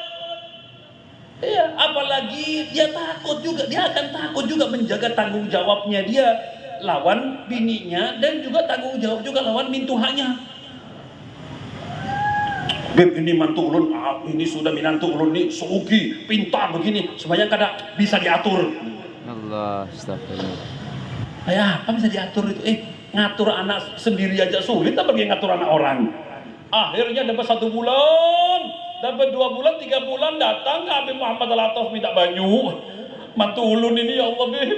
Iya, apalagi dia takut juga, dia akan takut juga menjaga tanggung jawabnya dia lawan bininya dan juga tanggung jawab juga lawan mintuhannya. Beb, ini mantu ulun, ini sudah minantu ulun nih, sugi, pintar begini, semuanya kada bisa diatur. Allah, astagfirullah. Kayak apa bisa diatur itu? Ngatur anak sendiri aja sulit, apalagi ngatur anak orang. Akhirnya dapat 1 bulan, dapat 2 bulan, 3 bulan datang ke Habib Muhammad Al-Ataf minta banyu. Mantu ulun ini ya Allah Bib,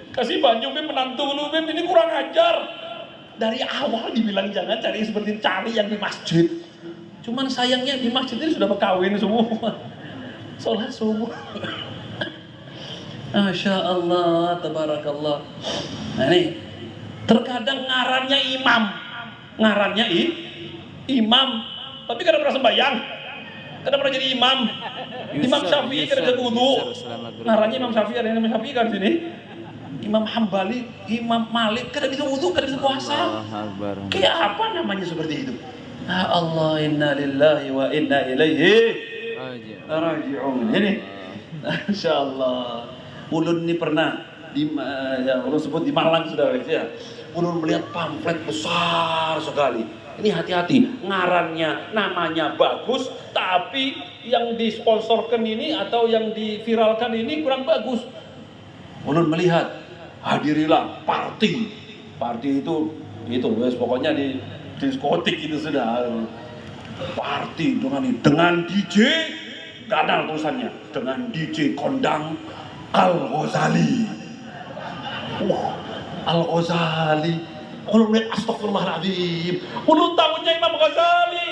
kasih banyu Bib, menantu ulun Bib, ini kurang ajar. Dari awal dibilang jangan cari seperti cari yang di masjid. Cuman sayangnya di masjid ini sudah berkawin semua. Sholat subuh. Masya Allah, tabarakallah. Nah ini, terkadang ngarannya imam, tapi kadang pernah sembahyang, kadang pernah jadi imam. Imam Syafi'i kadang jadi wudu. Ngarannya Imam Syafi'i, ada Imam Syafi'i kan sini. Imam Hambali, Imam Malik, kadang bisa wudu, kadang bisa puasa. Kayak apa namanya seperti itu? Ya Allah, inna lillahi wa inna ilaihi raji'un. Ini, Masya Allah. Ulun ini pernah ulun sebut di Malang sudah ya. Ulun melihat pamflet besar sekali. Ini hati-hati, ngarannya, namanya bagus, tapi yang disponsorkan ini atau yang diviralkan ini kurang bagus. Ulun melihat, hadirilah party itu pokoknya di diskotik itu sudah party dengan DJ, gadang tulisannya, dengan DJ kondang Al-Ghazali. Al-Ghazali. Ulun lihat astagfirullahaladzim. Ulun tahunya Imam Ghazali,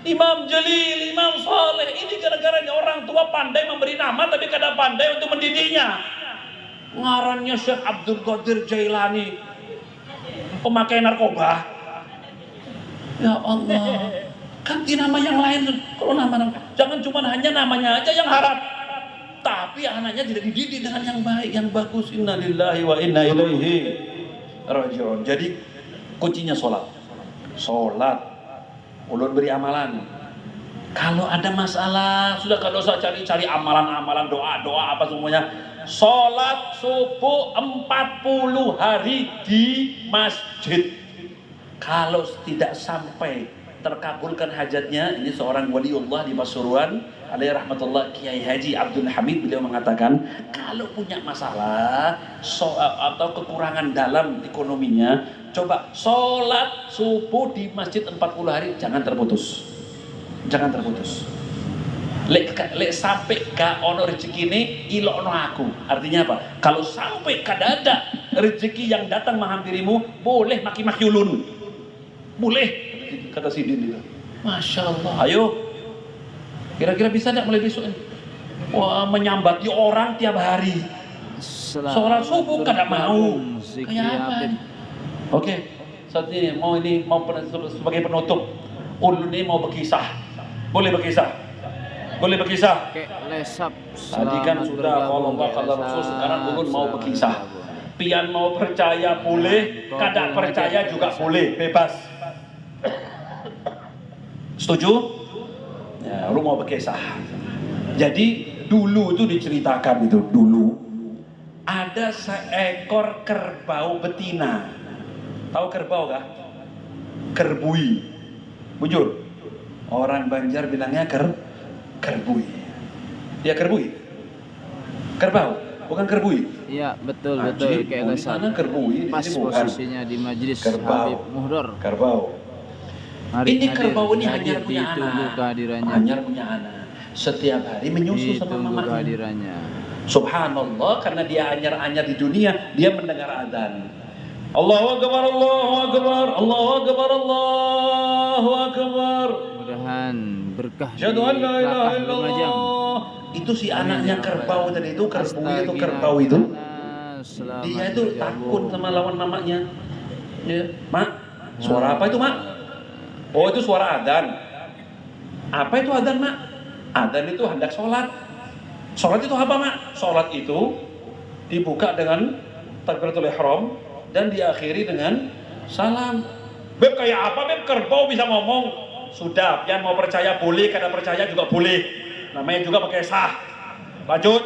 Imam Jalil, Imam Saleh. Ini gara-garanya orang tua pandai memberi nama tapi kadang pandai untuk mendidiknya. Ngarannya Syekh Abdul Qadir Jailani, pemakai narkoba. Ya Allah, ganti nama yang lain. Kalau nama jangan cuma hanya namanya aja yang haram, tapi anaknya tidak dididik dengan yang baik, yang bagus. Innalillahi wa inna ilaihi raji'un. Jadi kuncinya sholat. Ulun beri amalan. Kalau ada masalah, sudah kalau usah cari amalan-amalan, doa-doa apa semuanya. Sholat subuh 40 hari di masjid. Kalau tidak sampai terkabulkan hajatnya, ini seorang waliullah di Pasuruan, alaihi rahmatullah, Kiai Haji Abdul Hamid, beliau mengatakan kalau punya masalah atau kekurangan dalam ekonominya, coba sholat subuh di masjid 40 hari, jangan terputus. Lek sampai gak ono rezeki ini ilokno aku. Artinya apa? Kalau sampai kadada rezeki yang datang menghampirimu, boleh maki-maki ulun. Boleh, kata Sidin itu. Masya Allah. Ayo, kira-kira bisa tidak mulai besok ini? Wah, menyambati orang tiap hari. Sholat subuh kadang mau. Kayak apa? Oke, saat ini mau sebagai penutup. Ulun ini mau berkisah. Boleh berkisah? Tadi kan sudah kalau kata Rasul, sekarang ulun mau berkisah. Pian mau percaya boleh, kada percaya juga boleh, bebas. Setuju? Ya, lu mau berkisah. Jadi dulu itu diceritakan itu dulu ada seekor kerbau betina. Tahu kerbau kah? Kerbui. Bujur. Orang Banjar bilangnya kerbui. Ya kerbui. Kerbau, bukan kerbui. Iya, betul. Kayak sana kerbui. Pas posisinya di majelis Habib Muhdor. Kerbau. Ini kerbau ini hanya punya anak. Setiap hari menyusu sama mamanya. Subhanallah, karena dia anyar-anyar di dunia, dia mendengar adzan. Allahu Akbar, Allahu Akbar, Allahu Akbar, Allahu Akbar. Mudahan berkah. Syahadu an la ilaha illallah. Itu si anaknya kerbau tadi itu, kerbau itu. Dia itu takut sama lawan mamanya. Ya, Mak, suara apa itu, Mak? Oh, itu suara adzan. Apa itu adzan, Mak? Adzan itu hendak sholat. Sholat itu apa, Mak? Sholat itu dibuka dengan takbiratul ihram dan diakhiri dengan salam. Beb kayak apa, Beb? Kerbau bisa ngomong. Sudah, yang mau percaya boleh, kada percaya juga boleh. Namanya juga pakai sah. Lanjut.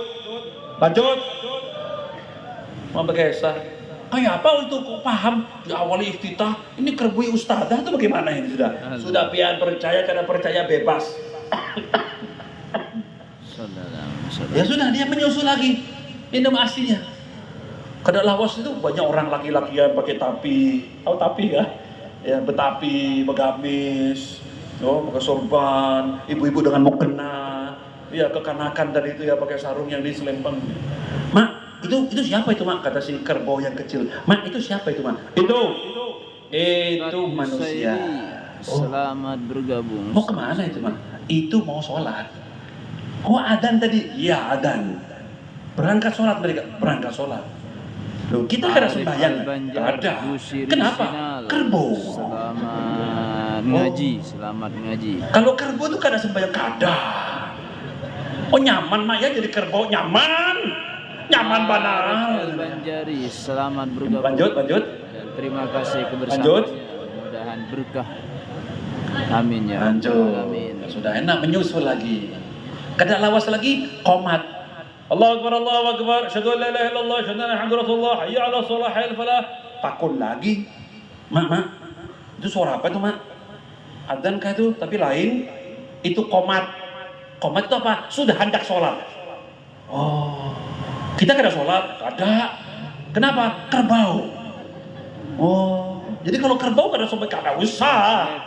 Mau pakai sah. Kayak apa itu kok paham? Di awali iftitah, ini kerbui ustazah itu bagaimana ini sudah? Sudah pian percaya, kada percaya bebas. Ya sudah, dia menyusul lagi. Minum asinya. Kada lawas itu banyak orang laki-laki yang pakai tapi, tahu tapi ya? Ya, betapi, begamis, pakai sorban, ibu-ibu dengan mukena, ya kekanakan tadi itu ya pakai sarung yang diselempang. Mak, itu siapa itu mak? Kata si kerbau yang kecil. Mak, itu siapa itu mak? Itu manusia. Selamat bergabung. Mau kemana itu mak? Itu mau sholat. Oh adzan tadi? Iya adzan. Berangkat sholat mereka, berangkat sholat. Loh, kita kada sembahyang, ada. Kenapa? Kerbau. Selamat ngaji, selamat ngaji. Kalau kerbau itu kada sembahyang, kada. Oh nyaman mak ya jadi kerbau, nyaman benar. Banjari, selamat bergabung. Lanjut. Dan terima kasih kebersamaannya. Mudah-mudahan berkah. Amin ya. Lanjut. Amin. Sudah enak menyusul lagi. Kada lawas lagi, qomat. Allahu Akbar, Allahu Akbar, asyhadu an la ilaha illallah, asyhadu anna Muhammadar Rasulullah, hayya 'alas shalah, hayya 'alal falah. Takun lagi. Mak, itu suara apa itu, Mak? Adzan kah itu? Tapi lain. Itu qomat. Qomat itu apa? Sudah hendak sholat. Oh. Kita kada sholat? Kada. Kenapa? Kerbau. Oh. Jadi kalau kerbau kada sampai kada usah.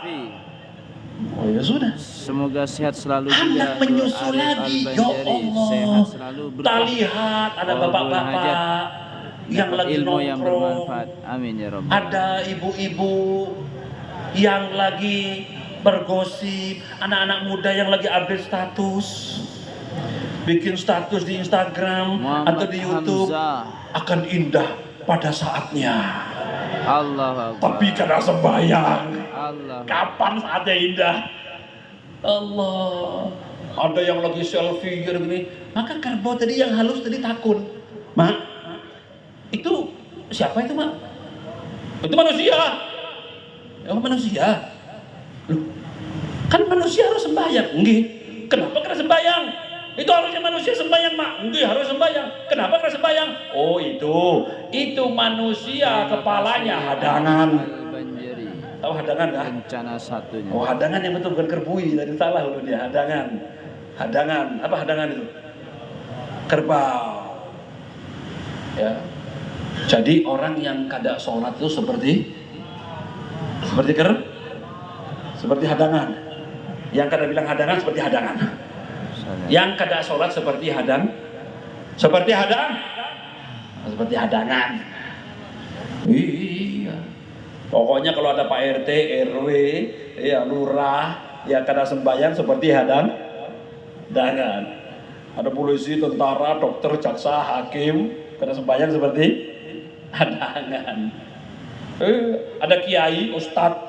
Oh ya sudah. Semoga sehat selalu. Hendak menyusul lagi. Ya Allah. Sehat selalu. Tak lihat ada bapak-bapak yang lagi ilmu yang nongkrong. bermanfaat. Amin ya Rabbal. Ada ibu-ibu yang lagi bergosip, anak-anak muda yang lagi update status, bikin status di Instagram Muhammad atau di YouTube. Hamzah. Akan indah pada saatnya. Allah Akbar. Tapi kada sembahyang. Allah. Kapan saatnya indah? Allah. Ada yang lagi selfie gini. Maka kerbau tadi yang halus tadi takun. Mak, itu siapa itu mak? Itu manusia. Ya manusia. Loh, kan manusia harus sembahyang. Nggih. Kenapa kada sembahyang? Itu harusnya manusia sembahyang mak. Nggih harus sembahyang. Kenapa kada sembahyang? Oh itu manusia kepalanya hadangan. Banjari. Tahu hadangan kah? Rencana satunya. Oh hadangan yang betul bukan kerbui, tadi salah dulu dia hadangan. Apa hadangan itu? Kerbau. Ya. Jadi orang yang kada sholat itu seperti hadangan. Yang kada bilang hadangan seperti hadangan. Yang kada sholat seperti hadangan. Iya. Pokoknya kalau ada Pak RT, RW, ya lurah, ya kada sembahyang seperti hadangan. Ada polisi, tentara, dokter, jaksa, hakim, kada sembahyang seperti hadangan. Ada kiai, ustadz,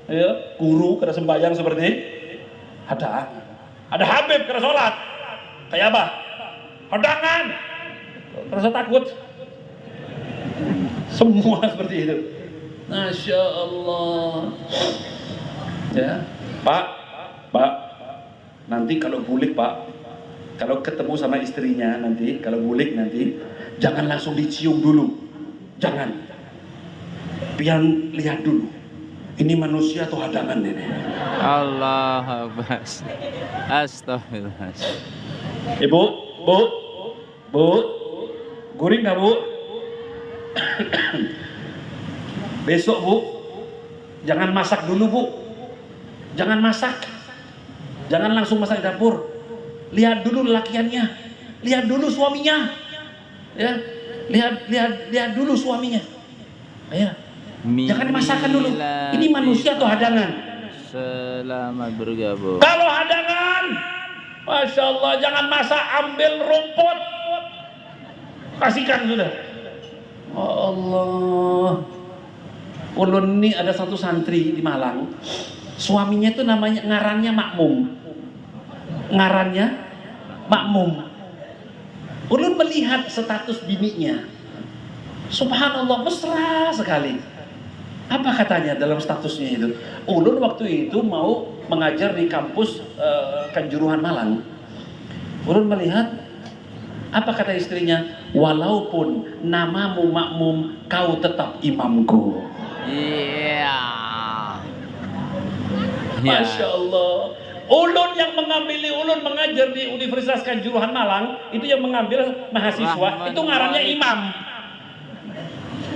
ya, guru kada sembahyang seperti hadangan. Ada habib kada sholat, kayak apa? Hadangan. Rasa takut. Semua seperti itu. Masya Allah. Ya, Pak, nanti kalau bulik Pak, kalau ketemu sama istrinya nanti, kalau bulik nanti, jangan langsung dicium dulu, jangan. Biar lihat dulu, ini manusia atau hadangan ini. Allah Akbar. Astagfirullah. Ibu, bu, guring nggak bu? Besok bu, jangan masak dulu bu, jangan langsung masak di dapur. Lihat dulu lelakiannya, lihat dulu suaminya, ya, lihat dulu suaminya, ya. Jangan dimasakkan dulu. Ini manusia atau hadangan? Selamat bergabung. Kalau hadangan, Masya Allah, jangan masak, ambil rumput, kasihkan sudah. Oh Allah. Ulun ini ada satu santri di Malang, suaminya itu namanya ngarannya Makmum. Ulun melihat status bininya, subhanallah mesra sekali. Apa katanya dalam statusnya itu? Ulun waktu itu mau mengajar di kampus Kanjuruhan Malang. Ulun melihat, apa kata istrinya? Walaupun namamu makmum, kau tetap imamku. Iya. Masya Allah. Ulun yang ulun mengajar di Universitas Kanjuruhan Malang, itu yang mengambil mahasiswa, itu ngarannya imam.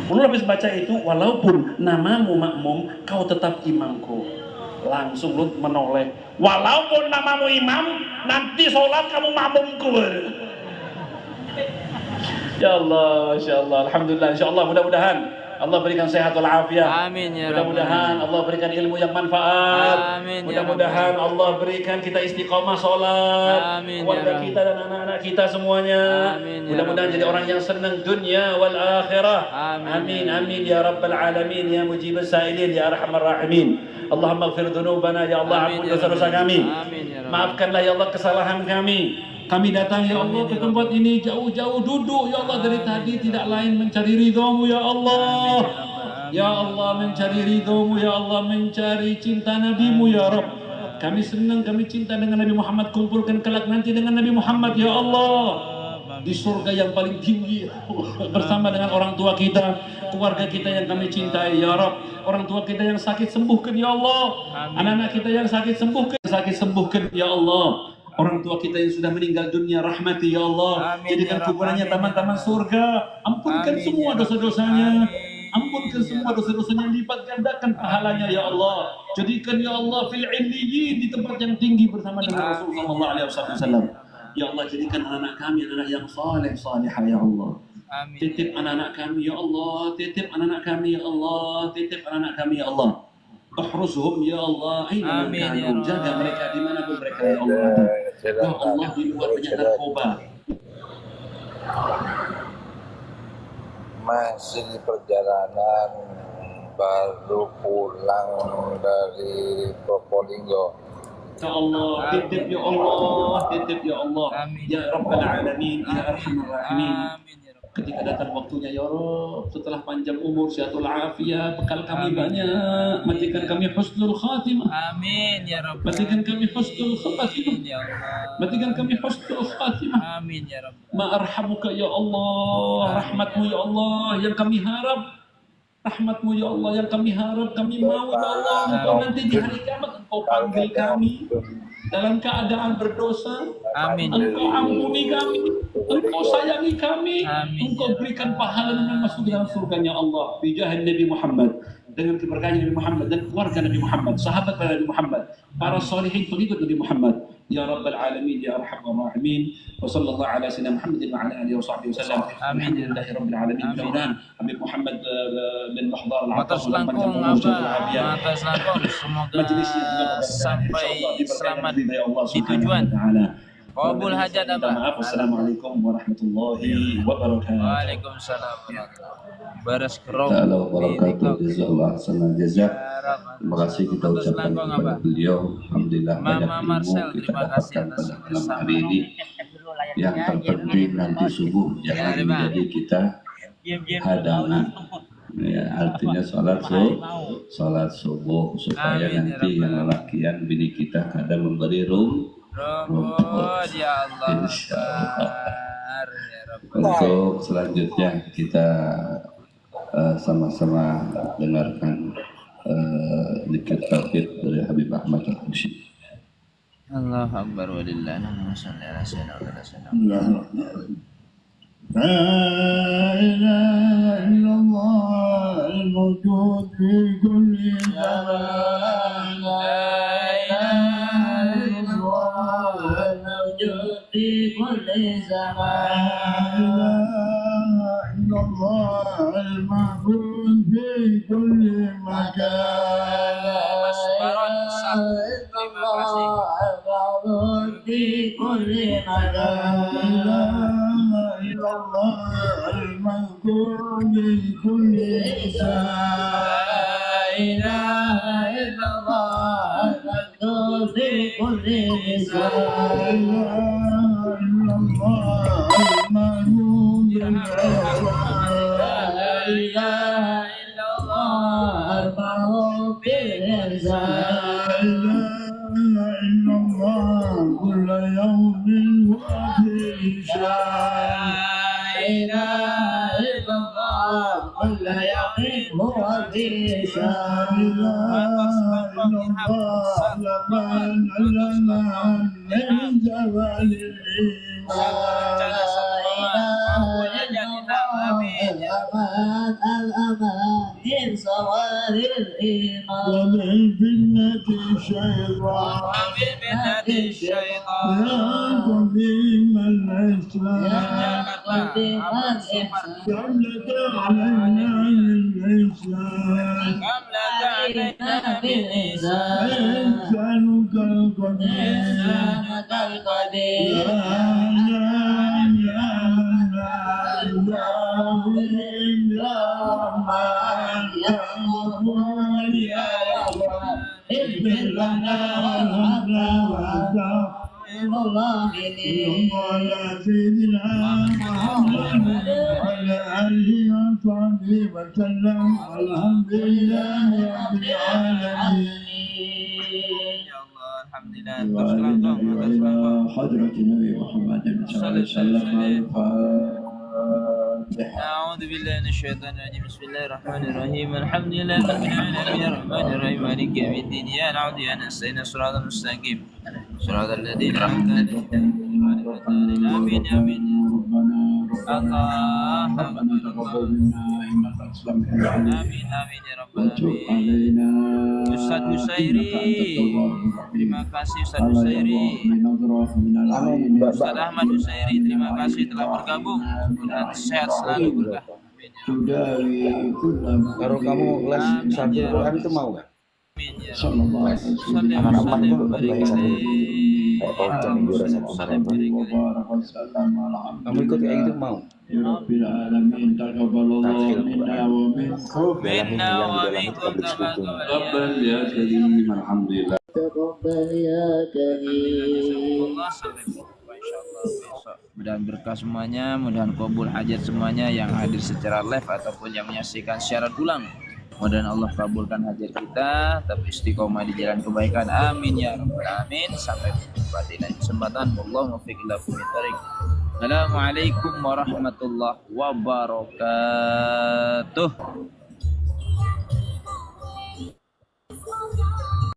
Lu habis baca itu, walaupun namamu makmum, kau tetap imamku. Langsung lu menoleh. Walaupun namamu imam, nanti sholat kamu makmumku. Ya Allah, Masya Allah, Alhamdulillah, Insya Allah, mudah-mudahan Allah berikan sehat walafiat. Amin ya Mudah-mudahan Allah berikan ilmu yang manfaat. Amin ya Mudah-mudahan Allah berikan kita istiqomah sholat. Amin ya Keluarga Rabb. kita dan anak-anak kita semuanya. Amin ya Mudah-mudahan Rabb. jadi orang yang senang dunia wal akhirah. Amin ya Amin ya Rabbal alamin ya mujibas sa'ilin ya arhamar rahimin. Allahumma ighfir dhunubana ya Allah, Amin ampun ya dosa-dosa Rabb. kami. Amin ya Rabb. Maafkanlah ya Allah kesalahan kami. Kami datang ya Allah ke tempat ini jauh-jauh duduk ya Allah dari tadi tidak lain mencari ridhamu ya Allah. Ya Allah mencari ridhamu ya Allah, mencari cinta nabimu ya Rabb. Kami senang, kami cinta dengan Nabi Muhammad. Kumpulkan kelak nanti dengan Nabi Muhammad ya Allah di surga yang paling tinggi bersama dengan orang tua kita, keluarga kita yang kami cintai ya Rabb. Orang tua kita yang sakit sembuhkan ya Allah. Anak-anak kita yang sakit sembuhkan ya Allah. Orang tua kita yang sudah meninggal dunia rahmati ya Allah. Amin, Jadikan ya Rabb. kuburannya Amin, taman-taman surga. Ampunkan Amin, semua ya Rabb. dosa-dosanya. Amin, Ampunkan ya semua dosa-dosanya, lipat gandakan pahalanya ya Allah. Jadikan ya Allah fil illiyin, di tempat yang tinggi bersama dengan Rasulullah sallallahu alaihi wasallam. Ya Allah, jadikan anak-anak kami anak yang saleh salihah ya Allah. Amin. Titip anak-anak kami ya Allah, titip anak-anak kami ya Allah, titip anak-anak kami ya Allah. Uhruzhum ya Allah, aina Amin, ya kanu, Rabb. jaga mereka dimanapun mereka ya Allah. Ya Allah, di luar banyak narkoba. Masih di perjalanan, baru pulang dari Probolinggo. Ya Allah, titip ya Allah, titip ya Allah. Amin. Ya Rabbal Alamin, ya Arhamar Rahimin. Amin ya Rabb. Ketika datang waktunya ya Rabb, setelah panjang umur, sehatul afiat, bekal kami Amin. banyak, matikan kami husnul khatimah, Amin ya Rabb. matikan kami husnul Amin khatimah, ya Allah. matikan kami husnul khatimah. Amin ya Rabb. Ma arhamuka ya Allah, rahmatmu ya Allah yang kami harap. Rahmatmu ya Allah yang kami harap, kami mau ya Allah, engkau nanti di hari kiamat engkau panggil kami dalam keadaan berdosa. Amin. Engkau ampuni kami, engkau sayangi kami, Amin. engkau berikan pahala dengan masuk dalam surganya Allah. Bijahan Nabi Muhammad, dengan keberkahan Nabi Muhammad dan keluarga Nabi Muhammad, sahabat Nabi Muhammad, para salihin pengikut Nabi Muhammad. Ya Rabbal Alamin, ya Arhamar Rahimin. Wa sallallahu ala sayyidina Muhammadin wa ala alihi wa sahbihi wasallam. Amin. Alhamdulillahi Rabbil Alamin. Mudah-mudahan Habib Muhammad bin Mahdar Mata Al-Atas dalam selangkung panjang umur dan apa? afiat. Mata selangkung semoga Majelis yang juga sampai selamat di di tujuan. Ta'ala. Qabul hajat Minta apa? maaf. Wassalamualaikum warahmatullahi wabarakatuh. Waalaikumsalam warahmatullahi Baras kerong. Ta'ala wabarakatuh. Jazakallah hasanal jazak. Terima kasih kita Mata ucapkan selangkung kepada apa? beliau. Alhamdulillah Mama banyak ilmu Marcel, kita terima kasih dapatkan atas pada malam hari ini. Yang terpenting nanti subuh jangan Ya, Bang. menjadi kita hadangan. Ya, artinya sholat subuh supaya Amin, ya nanti yang Rabbal lelakian bini kita kadang memberi Rumput ya Allah. Insya Allah. Akbar, ya Rabbal Untuk selanjutnya kita sama-sama dengarkan zikir tauhid dari Habib Ahmad Al-Habsyi. Allah Akbar walillah. Allahumma shalli ala sayyidina wa ala sayyidina. لا إله إلا الله الموجود في كل زمان لا إله إلا الله الموجود في كل زمان لا إله إلا الله المعبود في كل مكان لا إله إلا الله المعبود في كل مكان لا إلا الله المذكور بكل لسان لا إله إلا الله المذكور بكل لسان لا إله إلا الله المعبود لا إله إلا الله المعبود باللسان لا إله إلا الله كل يوم وفي شان لا إله إلا الله كل يوم وفي شان لا إله إلا الله لمن علمنا من زوال الإيمان لا إله إلا الله ومن فتنة الشيطان يا قديم الإسلام قبلك علينا بالإسلام إنسانك القدير سيدنا محمد وعلى آله وصحبه وسلم والحمد لله رب العالمين. وإلى حضرة النبي محمد صلى الله عليه وسلم. أعوذ بالله من الشيطان الرجيم. بسم الله الرحمن الرحيم. الحمد لله رب العالمين الرحمن الرحيم مالك يوم الدين إياك نعبد وإياك نستعين الصراط المستقيم صراط الذين أنعمت عليهم آمين آمين. الله ربنا تقبل منا إنك أنت السميع العليم آمين آمين يا رب وتب العالمين. علينا Ustaz Husairi, terima kasih Ustaz على Husairi. نظرة من العين Ustaz Ahmad Husairi, terima kasih telah bergabung dan sehat selalu berkah. تداوي كل Kalau kamu kelas satu Quran itu mau nggak? صلى الله عليه وسلم. Anak-anak itu وبارك baik satu. وبارك وسلم على Kamu ikut kayak gitu mau? يا رب العالمين تقبل الله منا ومنكم Minna wa minkum taqabbal Rabbal ya karim, alhamdulillah. تقبل يا كريم. Allah sampai jumpa insyaallah besok. Mudah-mudahan berkah semuanya, mudah-mudahan kabul hajat semuanya yang hadir secara live ataupun yang menyaksikan secara ulang. Mudah-mudahan Allah kabulkan hajat kita, tapi istiqomah di jalan kebaikan. Amin ya rabbal alamin. Sampai jumpa di lain kesempatan. Wallahu muwaffiq ila aqwamit thoriq. Assalamualaikum warahmatullahi wabarakatuh.